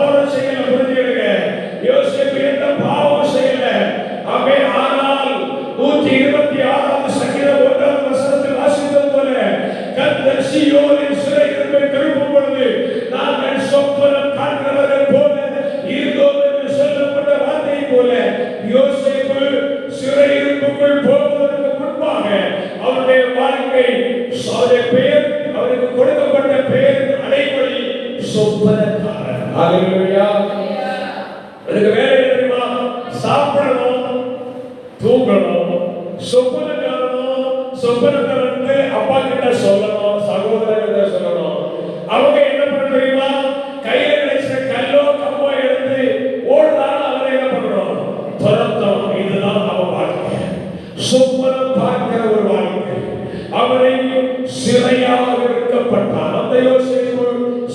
பாவம் செய்யல. புரிஞ்சுடுங்க, யோசேப்பு எந்த பாவம் செய்யல. ஆமென். ஆனால் 126 சங்கீதம் 1 வசனத்தில் வாசித்தது போல கர்த்தர் சீயோனின் சிறையிருப்பை திருப்பும் பொழுது நாங்கள் சொப்பனம் காண்கிறவர்கள் போல இருந்தோம் என்று சொல்லப்பட்ட வார்த்தை போல யோசேப்பு சிறையிருப்புக்குள் போவதற்கு முன்பாக அவருடைய வாழ்க்கை பெயர், அவருக்கு கொடுக்கப்பட்ட பெயர் அடைமொழி சொப்பனக்காரர். ஹல்லேலூயா. எனக்கு வேலை தெரியுமா? சாப்பிடணும், தூங்கணும். சொப்பனக்காரன் அப்பா கிட்ட சொல்லணும், சகோதரர்கிட்ட சொல்லணும். அவங்க என்ன பண்ண தெரியுமா? கையில கிடைச்ச கல்லோ கம்போ எடுத்து ஓடுறாலும் அவரை என்ன பண்ணணும்? துரத்தணும். இதுதான் அவன் வாழ்க்கை. சொப்பனம் பார்க்கிற ஒரு வாழ்க்கை. அவரை சிறையாக இருக்கப்பட்டார். அந்த யோசேப்பு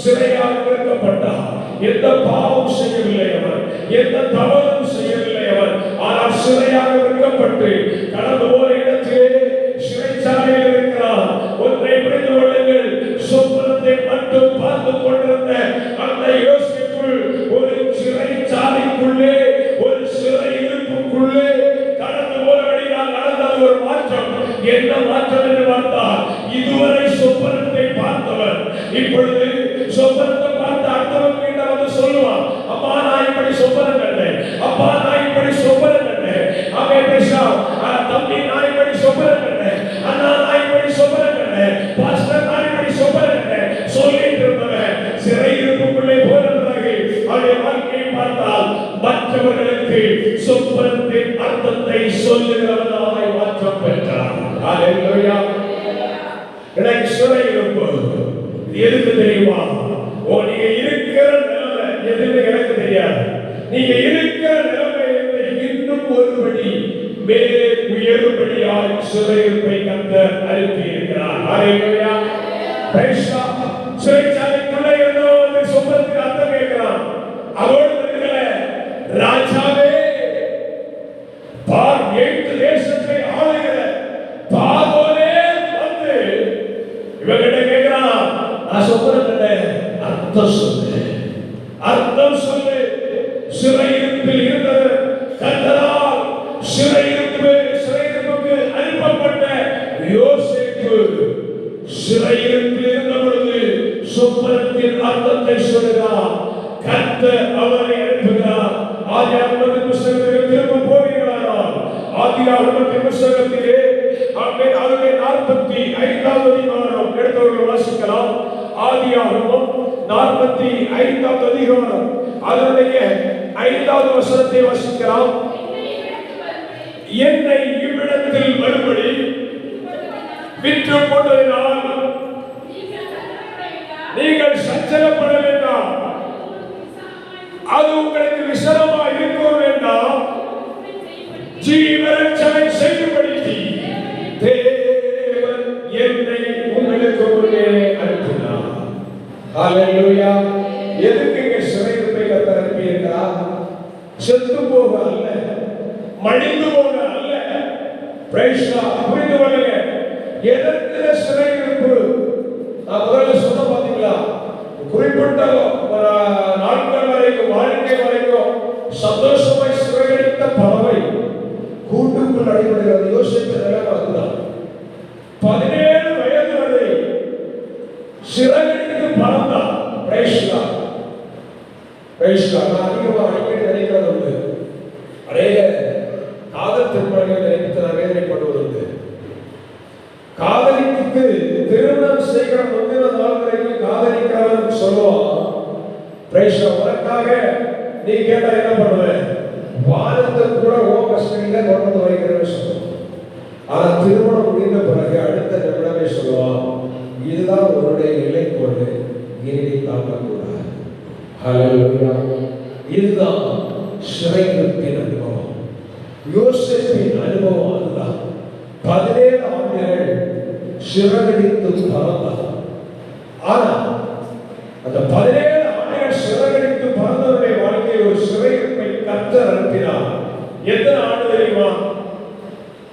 சிறையாக இருக்கப்பட்டார். எந்த பாவம் செய்யவில்லை அவர், எந்த தவறும் செய்யவில்லை அவர். ஆனால் சிறையாக இருக்கப்பட்டு கடந்து போன இடத்திலே சிறைச்சாலையில் இருக்கிறார். ஒன்றை புரிந்து கொள்ளுங்கள், சொப்பனத்தை மட்டும் பார்த்து கொண்டிருந்த அந்த யோசேப்பு ஒரு சிறைச்சாலைக்குள்ளே, ஒரு சிறை இருப்புக்குள்ளே கடந்து போன வழியாக நடந்த ஒரு மாற்றம். என்ன மாற்றம் என்று பார்த்தால், இதுவரை சொப்பனத்தை பார்த்தவர் இப்பொழுது சொப்பனத்தை பார்த்து அடுத்தவங்க கிட்ட வந்து சொல்லுவான், அப்பா நான் இப்படி சொப்பனம் கண்டேன், அப்பா நான் இப்படி சொப்பனம் கண்டேன். அவன் பேசா, தம்பி நான் இப்படி சொப்பனம் கண்டேன், அண்ணா நான் இப்படி சொப்பனம் கண்டேன், பாஸ்டர் நான் இப்படி சொப்பனம் கண்டேன் சொல்லிட்டு இருந்தவன் சிறை இருப்புக்குள்ளே போனதாக அவருடைய வாழ்க்கையை பார்த்தால் மற்றவர்களுக்கு சொப்பனத்தின் அர்த்தத்தை சொல்லுகிறவனாக மாற்றம் பெற்றார். ஹல்லேலூயா. எனக்கு சிறை இருப்பு எதுக்கு தெரியுமா? நீங்க இருக்கிற நிலைமை எதுன்னு எனக்கு தெரியாது. நீங்க இருக்கிற நிலைமையிலிருந்து இன்னும் ஒருபடி மேலே உயர்வுபடியாய் சிறையிருப்பை கர்த்தர் அனுப்பி இருக்கிறார். ஹல்லேலூயா. Praise God. சிறைச்சாலைக்குள்ளே இருந்தோ அந்த சொப்பனத்துக்கு அர்த்தம் கேட்கிறான். அவரோடு இருக்கிற ராஜாவே, பார் எட்டு தேசத்தை ஆளுகிற பார்வோனே வந்து இவங்கிட்ட கேட்கிறான், நான் சொப்பனம் கண்டேன், அர்த்தம் சொல்லு, அர்த்தம் சொல்லு. சிறையிருப்பில் இருந்தது கர்த்தரால் சிறையிருப்புக்கு அனுப்பப்பட்ட யோசேப்பு சிறையிருப்பில் இருந்த பொழுது சொப்பனத்தின் அர்த்தத்தை சொல்லுகிறார். கர்த்தர் அவரை அனுப்புகிறார். ஆதியாகமத்தின் புத்தகத்திற்கு திரும்ப போகிறாராம். ஆதியாகமத்தின் புத்தகத்திலே அவருடைய 45வது அதிகாரம் எடுத்தவர்கள் வாசிக்கலாம். ஆதியாகமம் 45வது அதிகாரம் அதனுடைய 5வது வசனத்தை வாசிக்கலாம். என்னை இவ்விடத்தில் வரும்படி விற்று போட்டதினால் நீங்கள் சஞ்சலப்பட வேண்டாம், அது உங்களுக்கு விசனமாக இருக்க வேண்டாம். ஜீவரட்சனை செய்யும்படி தேவன் என்னை உங்களுக்கு முன்னே அனுப்பினார். ஹல்லேலூயா. எதுக்கு இங்க சிறையிருப்பை கர்த்தர் அனுப்பி இருக்கிறார்? செத்து போக அல்ல, மடிந்து போக அல்ல. Praise God. புரிந்து கொள்ளுங்க, எதற்கு சிறையிருப்பு? நான் முதல்ல சொன்ன பாத்தீங்களா, குறிப்பிட்ட நாட்கள் வரைக்கும், வாழ்க்கை வரைக்கும் சந்தோஷமாய் சிறையடித்த பறவை கூட்டுக்குள் அடைபடுகிறது. யோசித்த நிலைமை அதுதான். 17 வயது வரை சிறையடித்து பறந்தான். Praise God. Praise God. நான் அதிகமாக அடிக்கடி நினைக்கிறது உண்டு. அநேக காதல் திருமணங்களை நினைத்து நான் வேதனைப்படுவது உண்டு. காதலிக்கு திருமணம் செய்கிற முந்தின நாள் வரைக்கும் காதலிக்கிறவன் சொல்லுவான், பிரைஸ் காட், உனக்காக நீ கேட்டா என்ன பண்ணுவேன், வானத்தை கூட ஓ கஷ்டங்களை கொண்டு வைக்கிறேன்னு சொல்லுவான். ஆனா திருமணம் முடிந்த பிறகு அடுத்த நிமிடமே சொல்லுவான், இதுதான் உன்னுடைய நிலைக்கோடு, இனி தாக்கக்கூடாது. ஹல்லேலூயா. இதுதான் சிறையிருப்பின் அனுபவம். யோசேப்பின் அனுபவம் அதுதான். 17 ஆண்டுகள் சிறகடித்து பறந்தார். ஆனா அந்த 17 ஆண்டுகள் சிறகடித்து பறந்தவருடைய வாழ்க்கையை ஒரு சிறையிருப்பை கர்த்தர் அனுப்பினார். எத்தனை ஆண்டு தெரியுமா?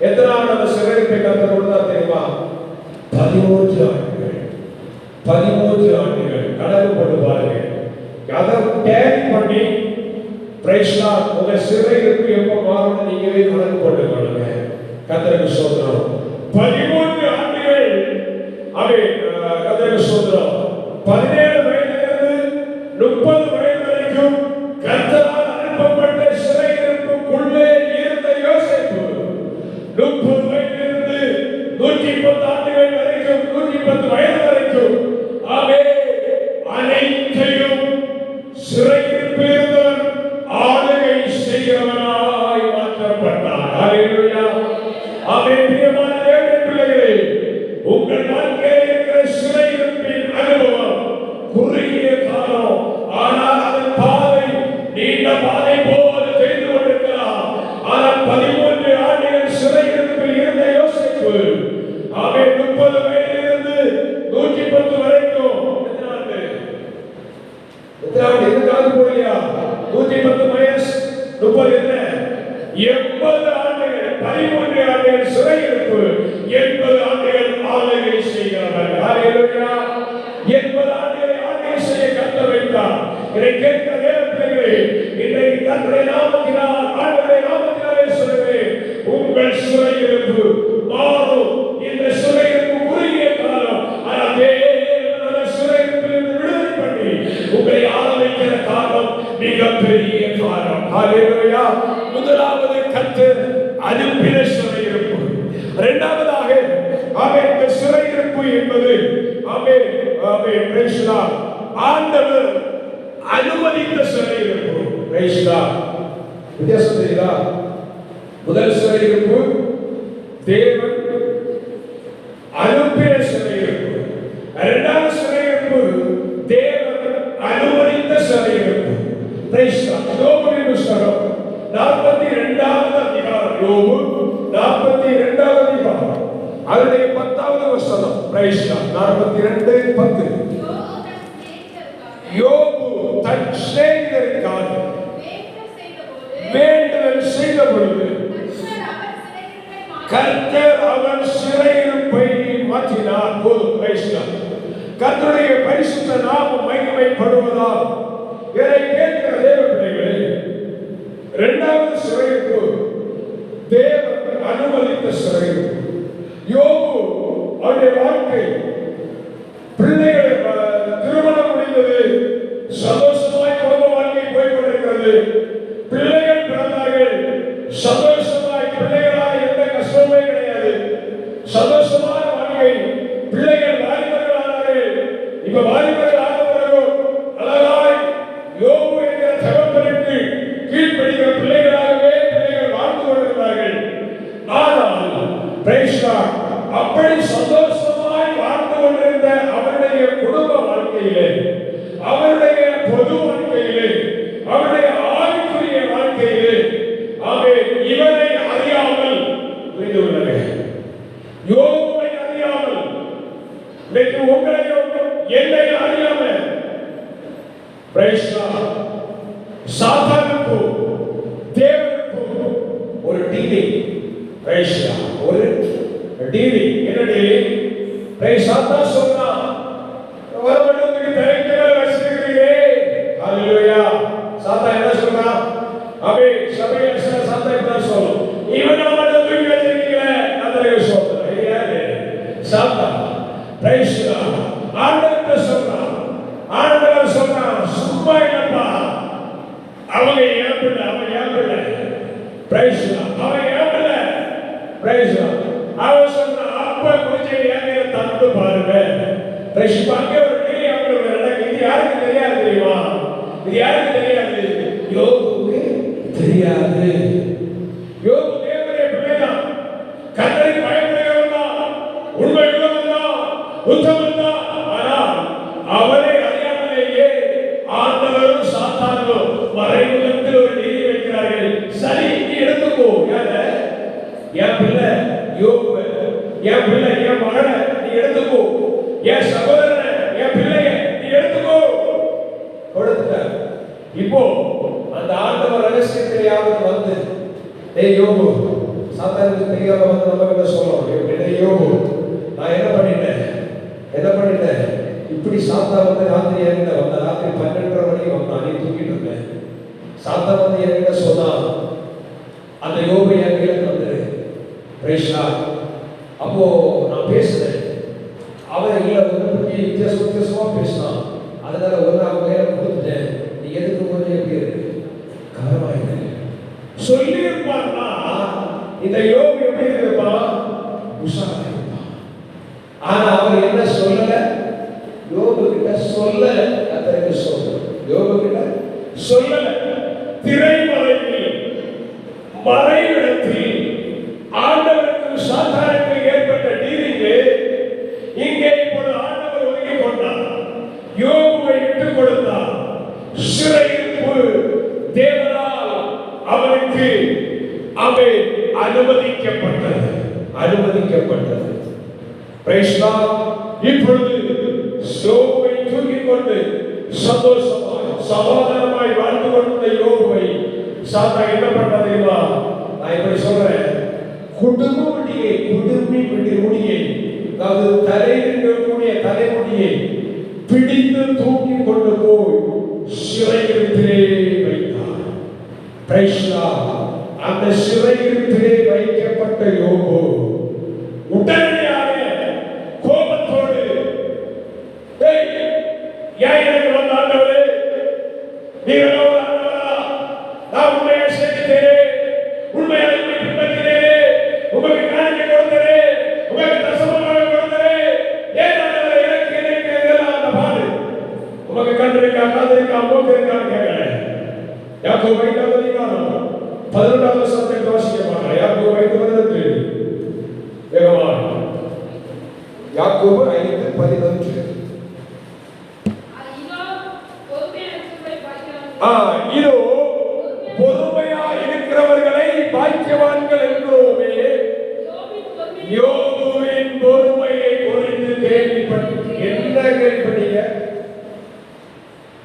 எத்தனை ஆண்டு அந்த சிறையிருப்பை கர்த்தர் கொடுத்தார் தெரியுமா? 13 ஆண்டுகள். 13 ஆண்டுகள். கணக்கு போட்டு பாருங்க. அதை டேலி பண்ணி பிரைஸ்லா உங்க சிறையிருப்பு எப்ப மாறும் நீங்களே கணக்கு போட்டு கொள்ளுங்க. கர்த்தருக்கு ஸ்தோத்திரம். 13 ஆண்டுகள் அவை கர்த்தருக்கு ஸ்தோத்திரம். 17 வயதிலிருந்து 30 வயது வரைக்கும் கர்த்தரால் அனுப்பப்பட்ட சிறையிருப்புக்குள்ளே இருந்த யோசேப்பு 30 வயதிலிருந்து 110 ஆண்டுகள் வரைக்கும் 110 வயது வரைக்கும் அவை அனைத்தையும் சிறையிருப்பில் இருந்தவர் ஆளுகை செய்கிறவனாய் மாற்றப்பட்டார். ஹல்லேலூயா. ஆமென். பிரியமான தேவனுடைய பிள்ளைகளே, உங்கள் வாழ்க்கையில் இருக்கிற சிறையிருப்பின் அனுபவம் குறுகிய காலம், ஆனால் அதன் பாதை நீண்ட பாதை போல தெரிந்து கொண்டிருக்கலாம். ஆனால் 13 ஆண்டுகள் சிறையிருப்பில் இருந்த யோசேப்பு ஆமென் 30 வயதிலிருந்து 110 வரைக்கும் எத்தனை போலியா 110 வயசு 30 என்ன 80 ஆண்டுகள் 13 ஆண்டுகள் சிறையிருப்பு 80 ஆண்டுகள் ஆளுகை செய்கிறவர். ஹல்லேலூயா. 80 ஆண்டுகளை ஆளுகை செய்ய கர்த்தர் வைத்தார். இதை கேட்கிற தேவ பிள்ளைகளே, இன்றைக்கு கர்த்தருடைய நாமத்தினால் ஆண்டவருடைய நாமத்தினாலே சொல்லுவேன், உங்கள் சிறையிருப்பு மாறும். இந்த சிறையிருப்பு குறுகிய காலம், ஆனால் தேவன் சிறையிருப்பிலிருந்து விடுதலை பண்ணி உங்களை ஆள வைக்கிற காலம் மிகப்பெரிய காலம். ஹல்லேலூயா. முதலாவது கர்த்தர் அனுப்பின சிறையிருப்பு. இரண்டாவதாக ஆமென் சிறையிருப்பு என்பது ஆமென் ஆமென் பிரைஸ் லார்ட் ஆண்டவர் அனுமதித்த சிறையிருப்பு. Praise Lord. வித்தியாசம் தெரியுதா? முதல் சிறையிருப்பு தேவன் அனுப்பின சிறையிருப்பு. இரண்டாவது சிறையிருப்பு தேவன் அனுமதித்த சிறையிருப்பு. Praise Lord. யோபுவின் புத்தகம் 42வது அதிகாரம். யோபு 42வது அதிகாரம் அதனுடைய 10வது வசனம். Praise Lord. 42:10. யோபு தன் சிநேகிதருக்காக வேண்டுதல் செய்த பொழுது கர்த்தர் அவன் சிறையிருப்பை மாற்றினார். போதும். Praise Lord. கர்த்தருடைய பரிசுத்த நாமம் மகிமைப்படுவதால் இதை கேட்கிற தேவ பிள்ளைகளே, இரண்டாவது சிறையிருப்பு தேவன் அனுமதித்த சிறையிருப்பு. யோபு அவருடைய வாழ்க்கை பிள்ளைகள் திருமணம் முடிந்தது, சந்தோஷமாய் குடும்ப வாழ்க்கை போய்கொண்டிருக்கிறது. பிள்ளைகள் பிறந்தார்கள், சந்தோஷமாய் பிள்ளைகளால் எந்த கஷ்டமே கிடையாது, சந்தோஷமான வாழ்க்கை. பிள்ளைகள் வாலிபர்கள் ஆனார்கள். இப்ப வாலிபர்கள் ஆன பிறகு அழகாய் யோபு என்கிற தகப்பனுக்கு கீழ்ப்படுகிற பிள்ளைகளாகவே பிள்ளைகள் வாழ்ந்து கொண்டிருந்தார்கள். ஆனால் பிரைஸ் லார்ட் அப்படி சந்தோஷமாய் வாழ்ந்து கொண்டிருந்த அவருடைய குடும்ப வாழ்க்கையிலே, அவருடைய பொது வாழ்க்கையிலே, அவருடைய ஆவிக்குரிய வாழ்க்கையிலே அவன் இவனை அறியாமல் புரிந்து கொள்ளவே, யோபுவை அறியாமல், இன்னைக்கு உங்களையும் என்னையும் அறியாமல் பிரைஸ் லார்ட் சாத்தானுக்கு தேவனுக்கு ஒரு டீலிங். Praise Lord. ஒரு டீலிங். என்ன டீலிங்? பிரைஸ் சாத்தான் சொன்னா வரவனுக்கு தலைக்கு மேல வச்சிருக்கிறீரே. ஹல்லேலூயா. சாத்தான் என்ன சொல்றா? அவே சபையில சாத்தான் என்ன சொல்லும்? இவனை மட்டும் தூக்கி வச்சிருக்கீங்களே. கர்த்தருக்கு ஸ்தோத்திரம். யாரு? சாத்தான். Praise Lord. ஆண்டவர் சொல்றான். ஆண்டவர் சொல்றான், சும்மா இல்லப்பா, அவங்க ஏப்பில்லை, அவன் ஏப்பில்லை. Price Lord. அவன் ஏப்பில்லை. Price Lord. அவன் சொன்னான், அப்ப கொஞ்சம் ஏங்கிற தந்து பாருங்க. பிரைஸ் அங்கே ஒரு டீ அவங்களுக்கு நடக்குது. இது யாருக்கு தெரியாது தெரியுமா? இது யாருக்கு தெரியாது? யோபுக்கு தெரியாது. யோபு தேவனுடைய பிள்ளைதான், கர்த்தருக்கு பயப்படுகிறவன் தான், உண்மை உள்ளவன் தான், உத்தமன் தான். ஆனால் அவரை அறியாமலேயே ஆண்டவரும் சாத்தானும் மறைமுகத்தில் ஒரு நீதி வைக்கிறார்கள். சரி, நீ எடுத்துக்கோ. என் பிள்ளை யோபு, என் பிள்ளை, என் மகனை நீ எடுத்துக்கோ, என் சகோதரனை, என் பிள்ளைய நீ எடுத்துக்கோ. கொடுத்துட்டார். இப்போ அந்த ஆண்டவர் ரகசியத்திலேயாவது வந்து, ஏய் யோபு, சாத்தானுக்கு தெரியாம வந்து நம்ம கிட்ட சொல்லணும், யோபு நான் என்ன பண்ணிட்டேன், இப்படி சாத்தா வந்து ராத்திரி என்கிட்ட வந்த ராத்திரி 12:30 மணிக்கு வந்தான். நீ தூங்கிட்டு இருந்தேன். சாத்தா வந்து என்கிட்ட சொன்னா, அந்த யோபு என் கையில வந்துரு பிரேஷா. அப்போ நான் பேசுறேன். அவன் இல்லை உன்னை பற்றி வித்தியாசமா பேசினான். அதனால ஒரு நாள் கையில கொடுத்துட்டேன். நீ எதுக்கு கொஞ்சம் எப்படி இருக்கு கவனமாயிரு சொல்லி இருப்பான்னா இந்த யோபு எப்படி இருப்பான்? உஷாரா இருப்பான். ஆனா அவர் என்ன சொல்லல? யோபு கிட்ட சொல்லல. கர்த்தருக்கு சொல்ல யோபு கிட்ட சொல்லல. திரைமறைவில் மறைவிடத்தில் ஆண்டவருக்கு சாத்தானுக்கு ஏற்பட்ட டீலிங்கு இங்கே இப்பொழுது ஆண்டவர் ஒதுக்கி கொண்டார். யோபுவை விட்டுக் கொடுத்தார். சிறையிருப்பு தேவனால் அவனுக்கு அவை அனுமதிக்கப்பட்டது. Price Lord. இப்பொழுது யோபுவை தூக்கிக் கொண்டு சந்தோஷமாய் சமாதானமாய் வாழ்ந்து கொண்ட யோபுவை சாத்தான் என்ன பண்ண தெரியுமா? நான் இப்படி சொல்றேன், குடும்ப முடியை அதாவது தலையிடக்கூடிய தலைமுடியை பிடித்து தூக்கி கொண்டு போய் சிறையிருப்பிலே வைத்தார். Praise Lord. அந்த சிறையிருப்பிலே வைக்கப்பட்ட யோபு உடனடியாக கோபத்தோடு, ஏன் எனக்கு வந்த ஆண்டவரே, நீங்கள் ஆண்டவரா, நான் உண்மையை சேர்த்தேன், உண்மையை பின்பற்றினேன், உங்களுக்கு காணிக்கை கொடுத்தேன், உங்களுக்கு தசமமாக கொடுத்தேன், ஏன் ஆண்டவரே எனக்கு அந்த பாடு உமக்கு கண்டிருக்கா காதிருக்கா போக்கிருக்கான்னு கேட்கல. யாக்கோபு 5வது அதிகாரம் 11வது வசனத்தை வாசிக்க மாட்டார். யாக்கோபு 5:11 வேகமாக. யாக்கோபு 5:11. இதோ பொறுமையா இருக்கிறவர்களை பாக்கியவான்கள் என்கிறோமே. யோபுவின் பொறுமையை குறித்து என்ன கேள்விப்பட்டீங்க?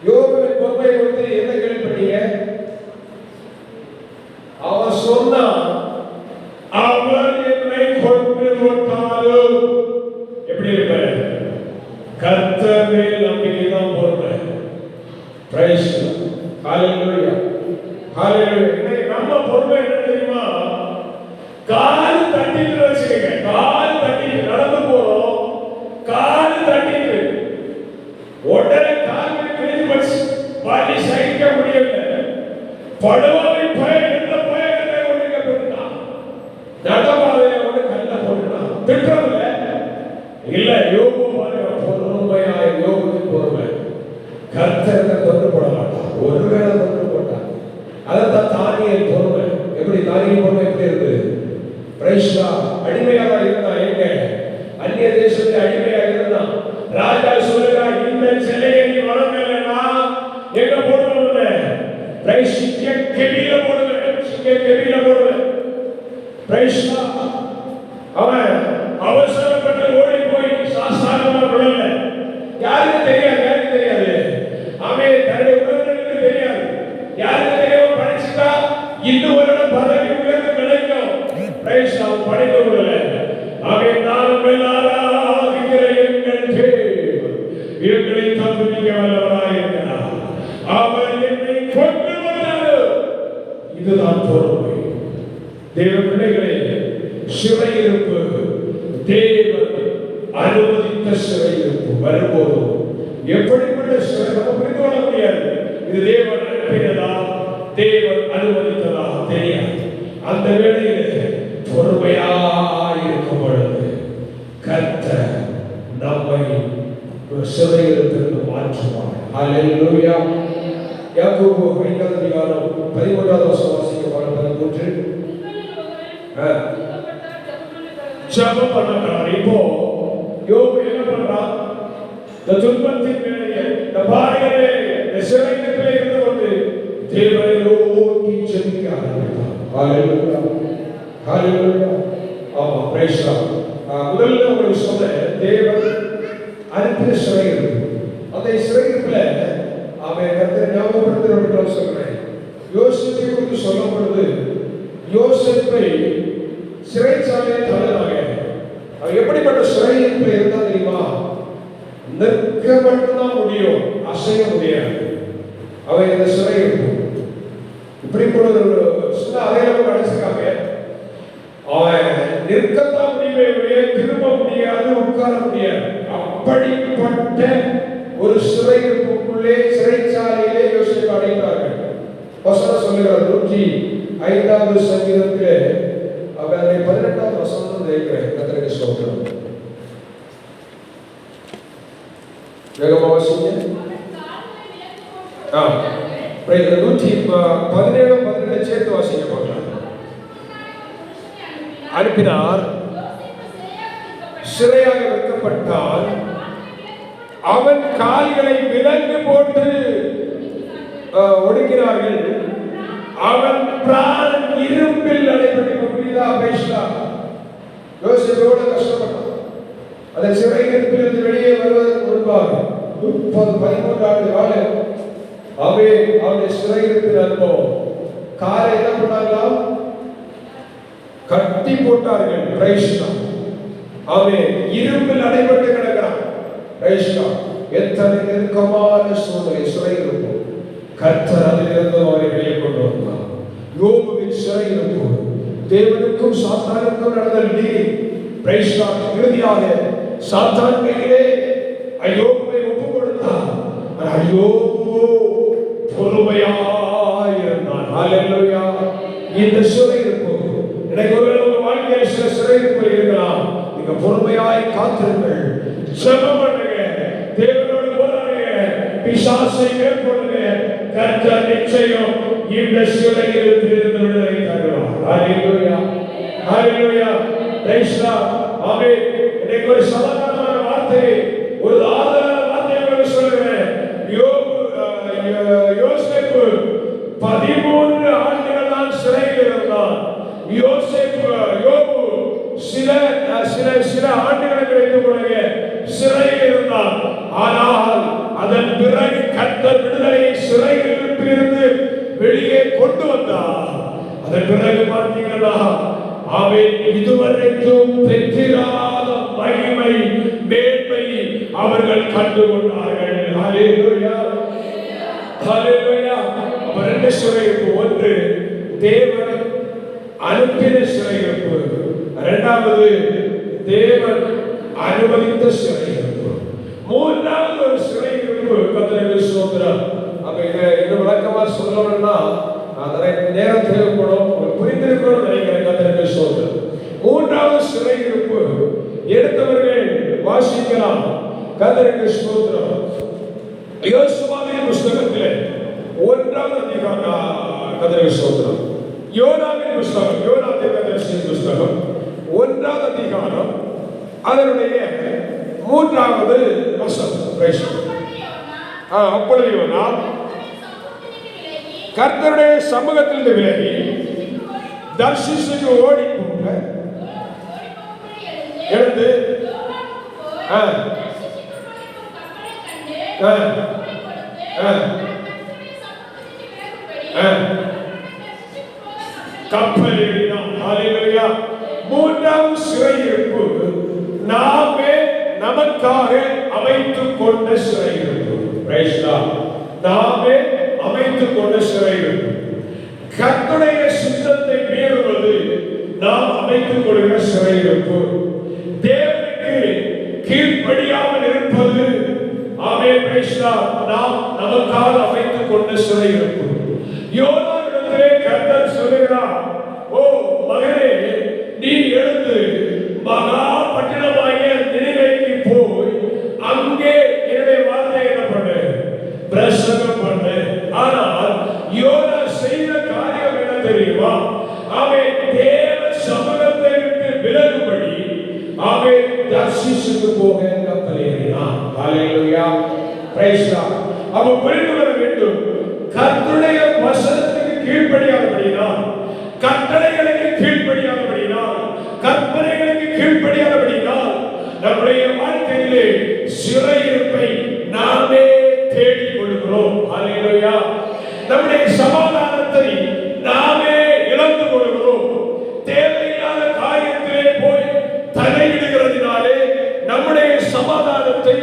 யோபுவின் பொறுமையை குறித்து என்ன கேள்விப்பட்டீங்க? அவர் சொன்னான், அவர் என்னை கொண்டு விட்டாலும் எப்படி இருப்பார்? கர்த்தர் மேல் நம்பிக்கைதான் பொறுமை. பிரைஸ் ஹalleluya ஹalleluya. நம்ம பொறுமை என்ன தெரியுமா? கால் தட்டிட்டு வச்சுக்கங்க. கால் தட்டிட்டு நடந்து போறோம், கால் தட்டிட்டு உடனே கால் கிழிஞ்சு போச்சு, வலி சகிக்க முடியல. படுவாவை பயந்த பயங்கரத்தை ஒழுங்க போட்டுட்டான். நடமாதையை ஒன்று கல்ல போட்டுட்டான். திட்டமில்ல இல்ல. யோபு பாருங்க, பொறுமையாய் யோபுக்கு பொறுமை. கர்த்தரை தொட்டு போட மாட்டான். ஒருவேளை தொட்டு போட்டான். அதான் தானியல் பொறுமை. எப்படி தானியல் பொறுமை எப்படி இருக்கு? Praise Lord. அடிமையாக இருந்தான். எங்க? அந்நிய தேசத்தில் அடிமையாக இருந்தான். ராஜா சொல்லுகிறார், இந்த சிலையை நீ வணங்கலைன்னா எங்க போடுவேன்? பிரைஸ் கெபில போடுவேன். கெபில போடுவேன். Praise Lord. அவன் அவசரப்பட்டு ஓடி போய் சாஸ்தானமா விழல. யாருக்கு தெரியாது? யாருக்கு தெரியாது? அவன் தன்னுடைய உறவினருக்கு தெரியாது. யாருக்கு தெரியாம படிச்சுட்டா இன்னும் ஒரு பதவி உயர்ந்து கிடைக்கும். Praise Lord. படிக்க விடல. அவன் நாங்கள் ஆராதிக்கிற எங்கள் தேவன் எங்களை தப்புவிக்க வல்லவராய் இருக்கிறார். அவர் என்னை கொண்டு வந்தார். இதுதான் பொறுமை. தேவ பிள்ளைகளே, சிறையிருப்பு தேவன் அனுமதித்த சிறையிருப்பு வரும்போது எப்படிப்பட்ட சிறை நம்ம புரிந்து கொள்ள முடியாது. இது தேவன் அனுப்பினதா தேவன் அனுமதித்ததா தெரியாது. அந்த வேளையிலே பொறுமையாய் இருக்கும் பொழுது கர்த்தர் நம்மை சிறையிருப்பிற்கு மாற்றுவார். ஹல்லேலூயா. யாக்கோபு 5வது அதிகாரம் 13வது வசனம் வாசிக்க 13. ஜெபம் பண்ணுறார். இப்போ யோபு என்ன பண்றான்? இந்த துன்பத்தின் வேளையிலே, இந்த பாடுகிற வேளையிலே, இந்த சிறையிருப்பிலே இருந்து கொண்டு தேவனை நோக்கி ஜெபிக்க ஆரம்பித்தார். ஹல்லேலூயா ஹல்லேலூயா. ஆமா, பிரைஸ் லார்ட். முதல்ல உங்களுக்கு சொன்னேன், தேவன் அனுப்பின சிறையிருப்பு. அந்த சிறையிருப்பில் அவன் கர்த்தர் ஞாபகப்படுத்துகிறவர்கள் சொல்றேன். யோசேப்பை குறித்து சொல்லும் பொழுது யோசேப்பை சிறைச்சாலையை தள்ளினாங்க. அவன் எப்படிப்பட்ட சிறையிருப்பில் இருந்தா தெரியுமா? நிற்க மட்டும்தான் முடியும், அசைய முடியாது. அவை இந்த சிறையிருப்பு இப்படி கூட ஒரு சின்ன அறையில அடைச்சிருக்காங்க. அவன் நிற்கத்தான் முடியுமே, திரும்ப முடியாது, உட்கார முடியாது. அப்படிப்பட்ட ஒரு சிறையிருப்புக்குள்ளே, சிறைச்சாலையிலே யோசிப்பு அடைந்தார்கள். வசனம் சொல்லுகிறார் 105வது சங்கீதத்திலே அவர் 18வது வசனம் இருக்கிறேன். கர்த்தருக்கு ஸ்தோத்திரம். வேகமா வாசிங்க. 117 சேர்த்து வாசிங்க பார்க்கலாம். அனுப்பினார், சிறையாக வைக்கப்பட்டால், அவன் கால்களை விலங்கு போட்டு ஒடுக்கினார்கள், அவன் பிராணன் இரும்பில் அடைபட்டு. புரியுதா? பேசலா யோசிப்போட கஷ்டப்பட்டான். அந்த சிறையிருப்பிலிருந்து வெளியே வருவதற்கு முன்பாக 13 ஆண்டு காலம் அவனுடைய சிறையிருப்பில் அனுபவம். காலை என்ன பண்ணாங்களாம்? கட்டி போட்டார்கள். அவன் இரும்பில் அடைபட்டு கிடக்கிறான். எத்தனை நெருக்கமான சூழ்நிலை சிறையிருப்பு. கர்த்தர் அதிலிருந்து அவரை வெளியே கொண்டு வந்தார். யோபுவின் சிறையிருப்பு தேவனுக்கும் சாத்தானுக்கும் நடந்த டீல். இறுதியாக சாத்தான் கையிலே யோபுவை ஒப்புக் கொடுத்தார். யோபு பொறுமையாயிருந்தான். ஹல்லேலூயா. இந்த சிறையிருப்பு எனக்கு ஒருவேளை உங்க வாழ்க்கையில் சில சிறையிருப்பு இருக்கலாம். நீங்க பொறுமையாய் காத்திருங்கள், ஜெபம் பண்ணுங்க, தேவனோடு போராடுங்க, பிசாசை மேற்கொள்ளுங்க. கர்த்தர் நிச்சயம் இந்த சிறையிருப்பிலிருந்து விடுதலை தருவார். ஹல்லேலூயா, ஹல்லேலூயா, பிரைஸ் தி லார்ட். ஆமென். இன்னைக்கு ஒரு சமாதானமான வார்த்தை, ஒரு ஆறுதலான வார்த்தை சொல்லுகிறேன். யோசேப்பு 13 ஆண்டுகள் தான் சிறையில் இருந்தான். யோபு சில ஆண்டுகளுக்கு வைத்துக் கொள்ளுங்க சிறையில் இருந்தான். ஆனால் அதன் பிறகு கர்த்தர் விடுதலையை சிறையிலிருந்து வெளியே கொண்டு வந்தார். அதன் பிறகு பார்த்தீங்கன்னா அவன் இதுவரைக்கும் பெற்றிராத மகிமை, மேன்மை அவர்கள் கண்டு கொண்டார்கள். ஹல்லேலூயா, ஹல்லேலூயா. அவர் ரெண்டு சிறையிருப்பு. ஒன்று தேவன் அனுப்பின சிறையிருப்பு, இரண்டாவது தேவன் அனுமதித்த சிறையிருப்பு, மூன்றாவது ஒரு சிறையிருப்பு. கர்த்தருக்கு ஸ்தோத்திரம். அப்ப இதை இன்னும் விளக்கமா சொல்லணும்னா நிறைய நேரம் தேவைப்படும். புரிந்திருக்கணும் நினைக்கிறேன். கர்த்தருக்கு ஸ்தோத்திரம். மூன்றாவது சிறையிருப்பு எடுத்தவர்கள் வாசிக்கலாம். கர்த்தருக்கு ஸ்தோத்திரம். யோசுவாவின் புஸ்தகத்திலே 1ஆம் அதிகாரம். கர்த்தருக்கு ஸ்தோத்திரம். யோனாவின் புஸ்தகம், யோனா தீர்க்கதரிசியின் புஸ்தகம் 1ஆம் அதிகாரம் அதனுடைய 3வது வசனம். அப்பொழுது யோனா கர்த்தருடைய சமூகத்திலிருந்து விலகி தர்ஷீசுக்கு ஓடி போக எழுந்து கப்பல் ஏறினான். ஹல்லேலூயா. மூன்றாவது சிறையிருப்பு நாமே நமக்காக அமைத்துக் கொண்ட சிறையிருப்பு. Praise the Lord. நாமே அமைத்துக் கொண்ட சிறையிருப்பு. கர்த்தருடைய சித்தத்தை மீறுவது நாம் அமைத்துக் கொள்கிற சிறையிருப்பு. தேவனுக்கு கீழ்ப்படியாமல் இருப்பது ஆமென் பிரைஸ் தி லார்ட் நாம் நமக்காக அமைத்துக் கொண்ட சிறையிருப்பு. யோனாவிடத்திலே கர்த்தர் சொல்லுகிறார், ஓ மகனே, நீ எழுந்து மகா பட்டணமாகிய நினிவேக்கு போய் அங்கே என்னுடைய வார்த்தையை என்ன பண்ணு, பிரசங்கம் பண்ணு. ஆனால் யோனா செய்த காரியம் என்ன தெரியுமா? அவன் தேவ சமூகத்தை விட்டு விலகும்படி அவன் தர்ஷீசுக்கு போக கப்பல் ஏறினான். ஹல்லேலூயா, பிரைஸ் தி லார்ட். அவன் புரிந்து கொள்ள வேண்டும், கர்த்தருடைய வசனத்துக்கு கீழ்ப்படியாதபடியினால், கட்டளைகளுக்கு கீழ்ப்படியாதபடியினால், கற்பனைகளுக்கு கீழ்ப்படியாதபடியினால் நம்முடைய வாழ்க்கையிலே சிறையிருப்பை நாமே தேடிக் கொள்கிறோம். ஹல்லேலூயா. நம்முடைய சமாதானத்தை நாமே இழந்து கொள்கிறோம். தேவையில்லாத காரியத்திலே போய் தலையிடுகிறதினாலே நம்முடைய சமாதானத்தை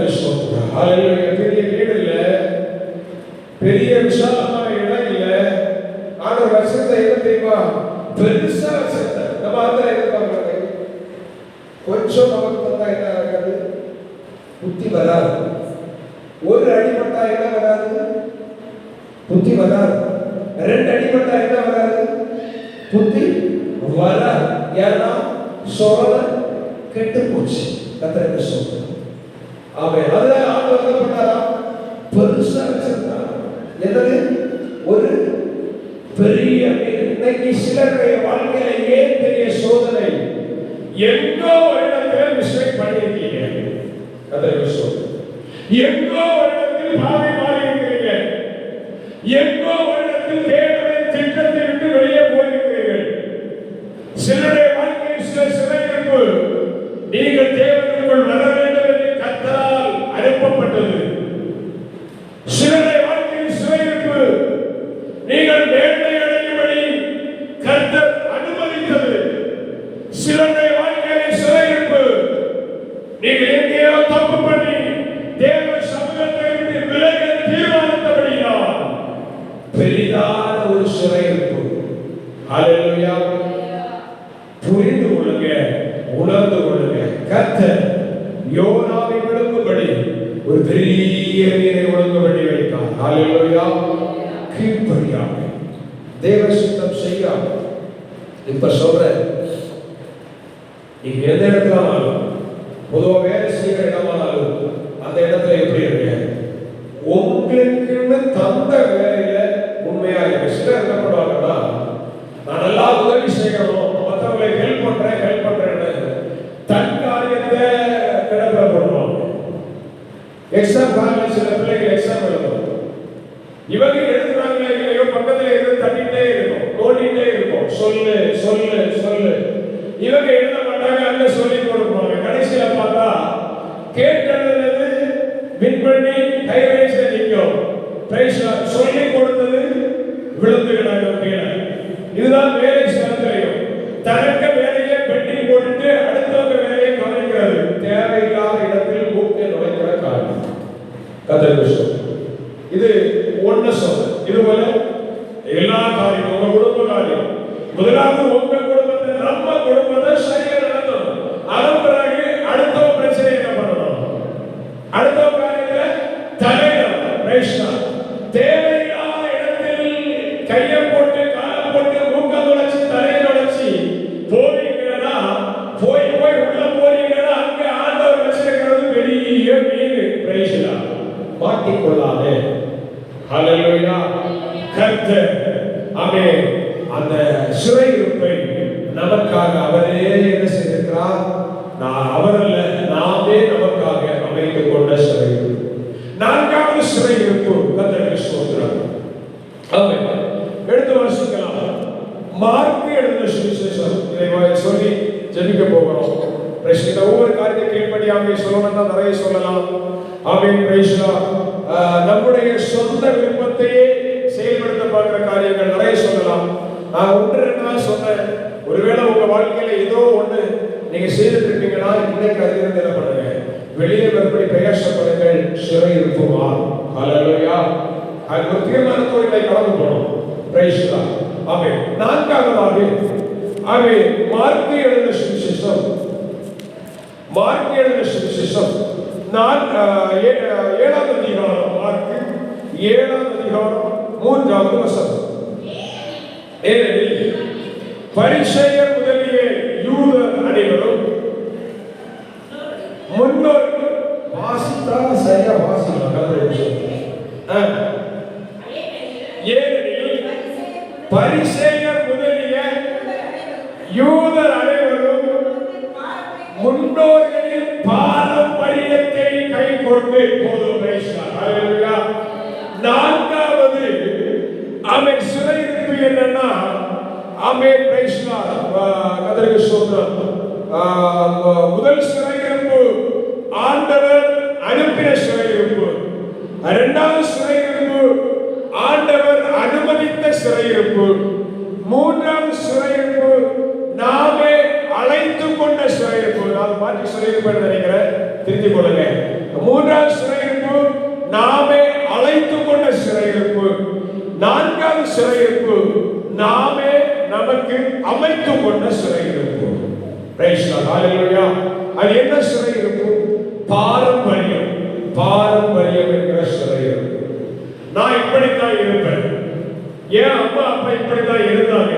கர்த்தருக்கு ஸ்தோத்திரம். ஹல்லேலூயா. பெரிய வீடு இல்ல, பெரிய விசாலமான இடம் இல்ல. ஆண்டவர் வசனத்தை என்ன தெரியுமா? பெருசா வசனத்தை நம்ம அந்த எதிர்பார்க்கிறது கொஞ்சம் நமக்கு தந்தா என்ன ஆகாது? புத்தி வராது. ஒரு அடிபட்டா என்ன வராது? புத்தி வராது. ரெண்டு அடிபட்டா என்ன வராது? புத்தி வராது. ஏன்னா சோழ கெட்டு போச்சு. கர்த்தருக்கு ஸ்தோத்திரம். ஆமென். அதனால ஆண்டவர் என்ன பண்ணாரா? பெருசா வச்சிருந்தார். என்னது? ஒரு பெரிய இன்னைக்கு சிலருடைய வாழ்க்கையில ஏன் பெரிய சோதனை? எங்கோ ஒரு இடத்துல மிஸ்டேக் பண்ணிருக்கீங்க. கர்த்தருக்கு ஸ்தோத்திரம். எங்கோ ஒரு இடத்தில் பாதை மாறி இருக்கிறீங்க. எங்கோ ஒரு இடத்தில் தேவனின் திட்டத்தை விட்டு வெளியே போயிருக்கிறீர்கள். சிலருடைய வாழ்க்கையில் சில சிறையிருப்பு நீங்கள் தேவனுக்குள் வர வேண்டும் என்று கர்த்தரால் அனுப்பப்பட்டது. சிலருடைய வாழ்க்கையில் சிறையிருப்பு நீங்கள் மேன்மை அடையும்படி கர்த்தர் அனுமதித்தது. சிலருடைய வாழ்க்கையில் சிறையிருப்பு நீங்கள் எங்கேயோ தப்பு பண்ணி தேவ சமூகத்தை விட்டு விலக தீர்மானித்தபடியால் பெரிதான ஒரு சிறையிருப்பு. ஹல்லேலூயா. புரிந்து கொள்ளுங்க, உணர்ந்து கொள்ளுங்க. கர்த்தர் யோனாவை விழுங்கும்படி ஒரு பெரிய மீனை விழுங்கும்படி வைத்தார். ஹல்லேலூயா. கீழ்ப்படியாக தேவ சித்தம் செய்யாம இப்ப சொல்ற நீங்க எந்த இடத்துலனாலும் பொதுவாக வேலை செய்கிற இடமானாலும் அந்த இடத்துல எப்படி இருக்கு? உங்களுக்குன்னு தந்த வேலையில உண்மையா இருக்கு. சிலர் என்ன பண்ணுவாங்கன்னா, நான் நல்லா உதவி செய்யணும், மற்றவங்களை ஹெல்ப் பண்றேன்னு தன் காரியத்தை கிடப்பில பண்ணுவாங்க. எக்ஸாம் காலேஜ் சில பிள்ளைகள் எக்ஸாம் எழுதும். இவங்க எழுதுறாங்களே இல்லையோ பக்கத்துல இருந்து தட்டிட்டே இருக்கும், ஓடிட்டே இருக்கும். சொல்லு சொல்லு சொல்லு. இவங்க எழுத மாட்டாங்க, அங்க சொல்லி கொடுப்பாங்க. கடைசியில பார்த்தா கேட்டது வின் பண்ணி கைரேஸ்ல நிற்கும். பிரைஸ் சொல்லி கொடுத்தது விழுந்துகிறாங்க கீழே. இதுதான் வேலை ஸ்தலத்திலையும் தனக்கு வேலையை பெண்டிங் போட்டுட்டு அடுத்தவங்க வேலையை கவனிக்கிறது. தேவையில்லாத இடத்தில் மூக்கை நுழைக்கிற காரணம். கர்த்தருக்கு இது ஒண்ணு சொல்ல. இது போல எல்லா காரியம் உங்க குடும்ப காரியம். முதலாவது உங்க குடும்பத்தை, நம்ம குடும்பத்தை சரியா நடத்தணும். அதன் பிறகு அடுத்த பிரச்சனை என்ன பண்ணணும்? அடுத்த காரியத்துல தலையிடணும். தேவையில்லாத இடத்தில் கையை போட்டு காலை போட்டு மூக்க நுழைச்சி தலையை நுழைச்சி போறீங்கன்னா போய் உள்ள போறீங்கன்னா அங்க ஆண்டவர் வச்சிருக்கிறது பெரிய மீன். மாட்டிக்கொள்ளாதே. ஹல்லேலூயா. கர்த்தர் ஆமென். அந்த சிறையிருப்பை நமக்காக அவரே என்ன செய்திருக்கிறார்? அவரல்ல, நாமே நமக்காக அமைத்துக் கொண்ட சிறையிருப்பு. நான்காவது சிறையிருப்பு கர்த்தருக்கு ஸ்தோத்திரம். ஆமென். எடுத்து வாசிக்கலாம். மார்க்கு எழுதின சுவிசேஷம். இதை சொல்லி ஜெபிக்க போகிறோம். பிரேசில ஒவ்வொரு காரியத்தை கீழ்ப்படியாக சொல்லணும்னா நிறைய சொல்லலாம். ஆமென். பிரேசிலா நம்முடைய சொந்த விருப்பத்தையே செயல்படுத்த பார்க்கிற காரியங்கள் நிறைய சொல்லலாம். நான் ஒன்று ரெண்டு நாள் சொன்னேன். ஒருவேளை உங்க வாழ்க்கையில ஏதோ ஒண்ணு நீங்க செய்துட்டு இருக்கீங்கன்னா இன்னைக்கு அதிலிருந்து என்ன பண்ணுங்க? வெளியே வரும்படி பிரயாசப்படுங்கள். சிறையிருப்பு மாறும். ஹல்லேலூயா. அது ஒரு தீர்மானத்தோடு இதை கடந்து போகணும். Praise the Lord. ஆமென். நான்காவதாக மார்க்கு எழுதின சுவிசேஷம். மார்க்கு எழுதின சுவிசேஷம் 7ஆம் அதிகாரம். மார்க்கு 7ஆம் அதிகாரம் 3வது வசனம். ஏனெனில் பரிசேயர் முதலிய யூதர் அனைவரும் முன்னோருக்கு வாசித்தா சரியா வாசிக்கலாம். ஏனெனில் பரிசேயர் முதலிய யூதர் அனைவரும் முன்னோர்களின் பாரம்பரியத்தை கை கொண்டு போதும். நான்காவது அவன் சிறையிருப்பு என்னன்னா, ஆமென். Praise the Lord. கர்த்தருக்கு ஸ்தோத்திரம். முதல் சிறையிருப்பு ஆண்டவர் அனுப்பின சிறையிருப்பு. இரண்டாவது சிறையிருப்பு ஆண்டவர் அனுமதித்த சிறையிருப்பு. மூன்றாவது சிறையிருப்பு நாமே அழைத்து கொண்ட சிறையிருப்பு. நான் மாற்றி சிறையிருப்பு நினைக்கிறேன், திருத்திக் கொள்ளுங்க. மூன்றாவது சிறையிருப்பு நாமே அழைத்துக் கொண்ட சிறையிருப்பு. நான்காவது சிறையிருப்பு நாமே நமக்கு அமைத்துக் கொண்ட சிறையிருப்பு. அது என்ன சிறையிருப்பு? பாரம்பரியம். பாரம்பரியம் என்கிற சிறையிருப்பு. நான் இப்படித்தான் இருப்பேன், ஏன் அம்மா அப்பா இப்படித்தான் இருந்தாங்க,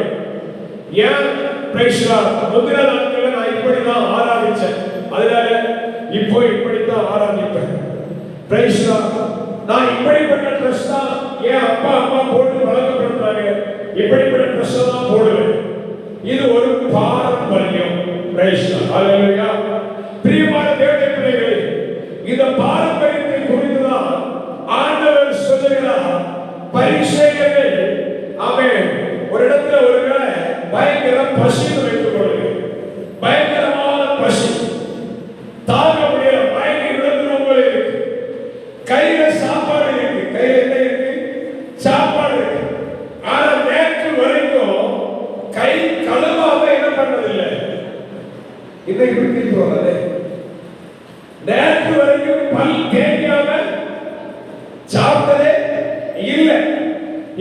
ஏன் முந்தின நாட்கள் நான் இப்படிதான் ஆராதிச்சேன், அதனால இப்போ இப்படித்தான் ஆராதிப்பேன். நான் இப்படிப்பட்ட ட்ரெஸ் தான் என் அப்பா அம்மா போட்டு வழங்கப்படுறாங்க, இப்படிப்பட்ட ட்ரெஸ் தான் போடுவேன். இது ஒரு பாரம்பரியம். பிரியமான தேவனுடைய பிள்ளைகளே, இந்த பாரம்பரியத்தை குறித்துதான் ஆண்டவர் சொல்லுகிறார். பரிசேயர்கள் அவன் ஒரு இடத்துல ஒருவேளை பயங்கர பசி வைத்துக் கொள்ளுங்க, பயங்கரமான பசி தாங்க முடியல, பயங்கர விழுந்துறவங்களே இருக்கு, கையில சாப்பாடு இருக்கு, கையில என்ன இருக்கு? சாப்பாடு இருக்கு. ஆனா நேற்று வரைக்கும் கை கழுவாம என்ன பண்ணதில்லை. இன்னைக்கு விட்டு போறது, நேற்று வரைக்கும் பல் தேய்க்காம சாப்பிட்டதே இல்லை.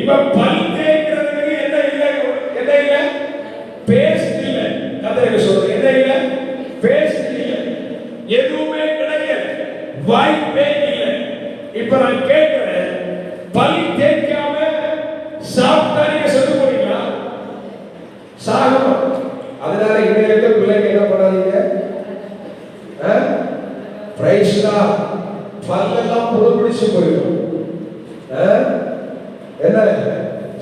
இப்ப பல் தேய்க்கிறதுக்கு என்ன இல்லை? என்ன இல்லை? பேஸ்ட் இல்லை. கதை சொல்றது என்ன இல்லை? பேஸ்ட் இல்லை, எதுவுமே கிடையாது, வாய்ப்பே இல்லை. இப்ப நான் கேட்கிறேன், பல் தேய்க்காம சாப்பிட்டா நீங்க செத்து போறீங்களா? சாகணும். அதனால இன்னைக்கு பிள்ளைங்க என்ன பண்ணாதீங்க, பல்லெல்லாம் புதுப்பிடிச்சு போயிடும். என்ன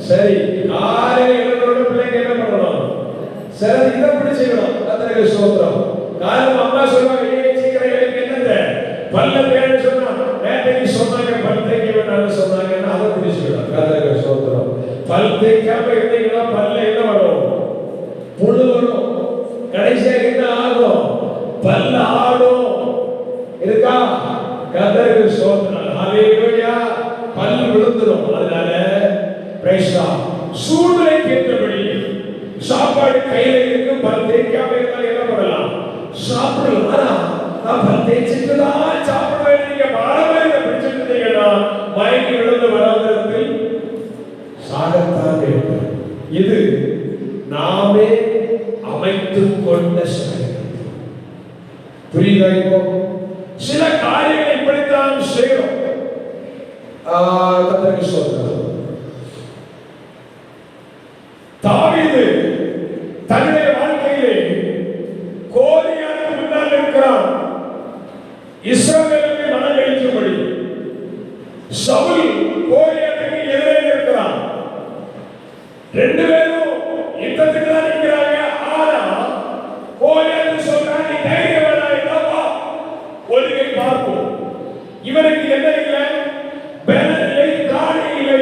சரி, காலையில் எழுந்தோட பிள்ளைங்க என்ன பண்ணணும்? சரி, இதை பிடிச்சிக்கணும். கர்த்தருக்கு ஸ்தோத்திரம். காரணம் அம்மா சொல்லுவாங்க, சீக்கிரம் எனக்கு என்னங்க பல்ல தேய்ன்னு சொன்னா, நேற்றைக்கு சொன்னாங்க பல் தேய்க்க வேண்டாம்னு சொன்னாங்கன்னா அதை பிடிச்சிக்கணும். கர்த்தருக்கு ஸ்தோத்திரம். பல் தேய்க்காம இருந்தீங்கன்னா பல்ல என்ன வரும்? புழு வரும். கடைசியாக என்ன ஆகும்? பல்ல ஆடும். இருக்கா? கர்த்தருக்கு ஸ்தோத்திரம். ஹல்லேலூயா. பல் விழுந்துடும். அதனால பிரைஸ் காட். சூழ்நிலைக்கு ஏற்றபடி சாப்பாடு கையில இருக்கு, பல் தேய்க்காம இருந்தா என்ன பண்ணலாம்? சாப்பிடலாம். ஆனா நான் பல் தேய்ச்சிட்டு தான் சாப்பிடுவேன். நீங்க பாரம்பரியத்தை பிடிச்சிட்டு இருந்தீங்கன்னா மயங்கி விழுந்து வராதத்தில் சாகத்தான் இருக்கும். இது நாமே அமைத்துக் கொண்ட சிலை. புரியுதா? இப்போ சில காரியங்களை இப்படித்தான் செய்யணும். தாவீது தன்னுடைய வாழ்க்கையிலே கோலியாத்துக்கு முன்னால் இருக்கிறான். இஸ்ரவேலுக்கு மனங்கழிக்கும்படி சவுல் கோலியாத்துக்கு எதிரே இருக்கிறான். ரெண்டு பேரும் யுத்தத்துக்கு தான் நிற்கிறாங்க. ஆனா கோலியாத்து சொல்றான், நீ தைரியவானா இருந்தா ஒருகை பார்ப்போம். இவனுக்கு என்ன இல்லை? பலன் இல்லை, தாடி இல்லை.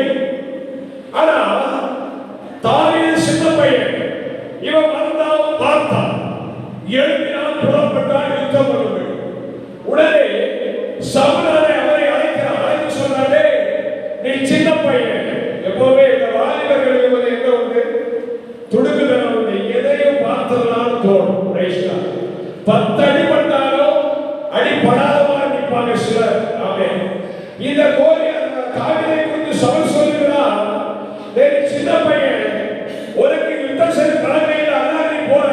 ஆனா தாவீது சின்ன பையன், இவன் வந்தான், பார்த்தான், எழுப்பினான், புறப்பட்டான், யுத்தம் பண்ணுது. உடனே சவுலானை அவரை அழைக்கிறான். அழைத்து சொன்னாலே, நீ சின்ன பையன். எப்பவுமே இந்த வாலிபர்களுக்கு என்ன உண்டு? துடுக்குதனம் உண்டு. எதையும் பார்த்ததுனால தோணும். 10 அடி பட்டாலும் அடிப்படாதவா நிற்பாங்க சிலர். ஆமென். இந்த தாவீதை குறித்து சவுல் சொல்லுகிறார், சின்ன பையன், உனக்கு யுத்தம் செய்ய பழகையில் அல்லாதி போல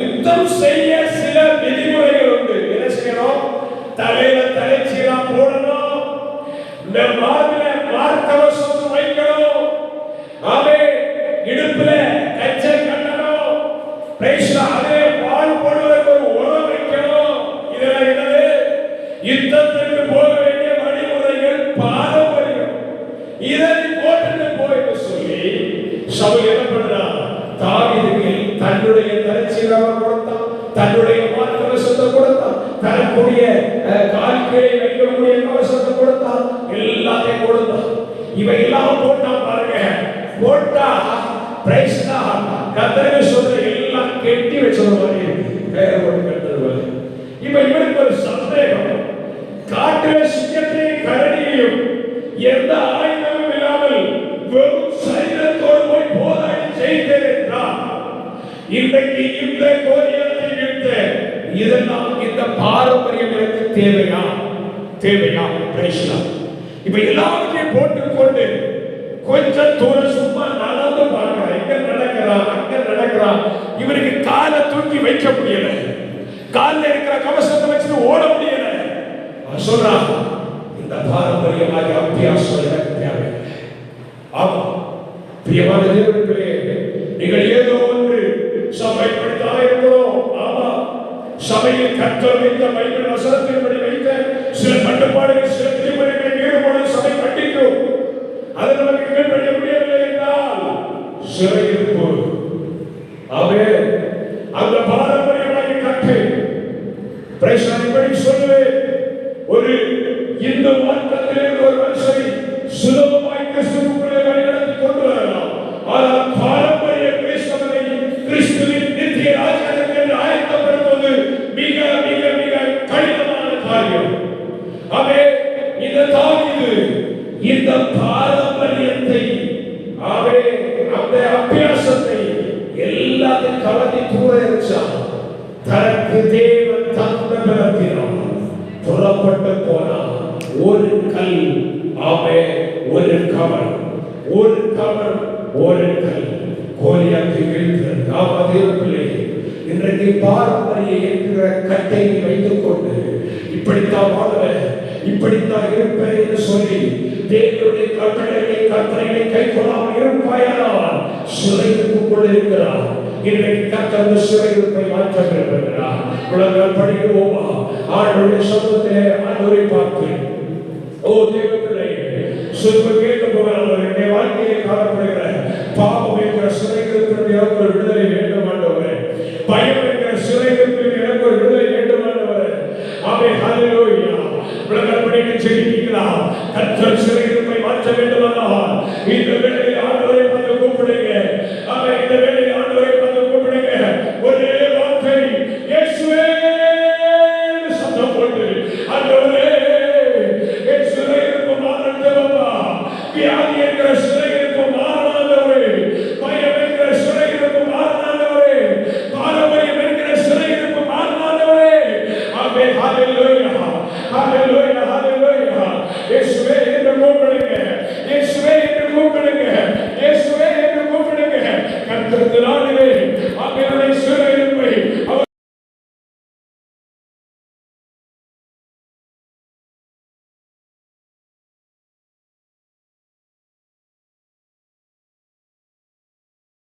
யுத்தம் செய்ய சில விதிமுறைகள் உண்டு. என்ன செய்யணும்? தலையில தலைச்சீலாம் போடணும், மார்பில மார்க்கவசம் வைக்கணும், ஆமென், இடுப்புல கச்சை கட்டணும், அதே பால் போடுவதற்கு ஒரு உரம் வைக்கணும். இதெல்லாம் என்னது? யுத்தத்திற்கு போக வேண்டிய வழிமுறைகள், பாரம்பரியம். இதை போட்டு போயிட்டு சொல்லி சவுல் என்ன பண்றான்? தாவீதுக்கு தன்னுடைய தலைச்சீராவை கொடுத்தான், தன்னுடைய மார்க்கவசத்தை கொடுத்தான், தனக்குரிய கால்களை வைக்கக்கூடிய கவசத்தை கொடுத்தான், எல்லாத்தையும் கொடுத்தான். இவை எல்லாம் போட்டான் பாருங்க. போட்டா பிரைஸ் தான் கர்த்தருக்கு சொல்ற எல்லாம் கெட்டி வச்சது மாதிரி வேற ஒரு கட்டது. இப்ப இவருக்கு ஒரு சந்தேகம், காட்டுல சிங்கத்தையும் கரடியையும் எந்த ஆயுதமும் இல்லாமல் வெறும் சரீரத்தோடு போய் போராடி செய்தேன் என்றால், இன்றைக்கு இந்த கோரியாத்தை நிறுத்த இதெல்லாம் இந்த பாரம்பரியம் எனக்கு தேவையா? தேவையா? இப்ப எல்லாவற்றையும் போட்டுக்கொண்டு கொஞ்சம் தூரம் சும்மா நடந்து பார்க்கிறான். எங்க நடக்கிறான், அங்க நடக்கிறான். இவருக்கு காலை தூக்கி வைக்க முடியல, காலில் இருக்கிற கவசத்தை வச்சுட்டு ஓட முடியல. அவன் சொல்றான், இந்த பாரம்பரியமாக அபியாசம் எனக்கு தேவை. ஆமா பிரியமான தேவர்களே, நீங்கள் ஏதோ ஒன்று சபை படித்தான் இருக்கிறோம். ஆமா சபையில் கர்த்தர் வைத்த பைபிள் வசனத்தின்படி வைத்த சில கட்டுப்பாடுகள், சில விதிமுறைகளை மீறும்போது சபை கண்டிக்கும். அது நமக்கு கீழ்ப்படிய முடியவில்லை என்றால் சிறையிருப்பு. ஆமென். அந்த பாரம்பரியமாக கற்று பிரேசனைப்படி சொல்லுவேன். ஒரு இந்து மார்க்கத்திலே ஒரு மனுஷனை சுலபமாய் கிறிஸ்துவுக்குள்ளே வழிநடத்தி கொண்டு வரலாம். ஆனால் பாரம்பரிய கிறிஸ்தவனை கிறிஸ்துவின் நித்திய ராஜ்யத்திற்கு ஆயத்தப்படுத்துவது மிக மிக மிக கடினமான காரியம். ஆமென். இந்த தாவீது இந்த பாரம்பரியத்தை, ஆமென், அந்த அபியாசத்தை எல்லாத்தையும் கலத்தி தூர எறிச்சான். தனக்கு தேவன் தந்த பலத்தினால் புறப்பட்டு போனான். ஒரு கல், ஆமென், ஒரு கவல், ஒரு கவல், ஒரு கல் கோலியாத்தை வீழ்த்தது. ஆமா தேவர்களே, இன்றைக்கு பாரம்பரிய என்கிற கட்டை வைத்துக் கொண்டு இப்படித்தான் வாழ்வேன், இப்படித்தான் இருப்பேன் என்று சொல்லி தேவனுடைய கட்டளைகளை கை கொள்ளாமல் இருப்பாயானால் சிறையிருப்புக்குள் இருக்கிறார். இன்றைக்கு கர்த்தர் சிறையிருப்பை மாற்ற விரும்புகிறார். குழந்தைகள் படிக்கிறோமா? ஆண்டவருடைய சமூகத்தை ஆண்டவரை பார்த்து, ஓ தேவர்களே, சொல்ல கேட்க போகிறார். என்னுடைய வாழ்க்கையை காணப்படுகிற பாவம் என்கிற சிறையிருப்பில் எனக்கு ஒரு விடுதலை வேண்டும் ஆண்டவரே. பயம் என்கிற சிறையிருப்பில் எனக்கு ஒரு விடுதலை வேண்டும் ஆண்டவரே. ஆமென். ஹல்லேலூயா. விளக்கப்படிக்கு செல்லிக்கலாம். கர்த்தர் சிறையிருப்பை மாற்ற வேண்டுமானால் இந்த வேளையில்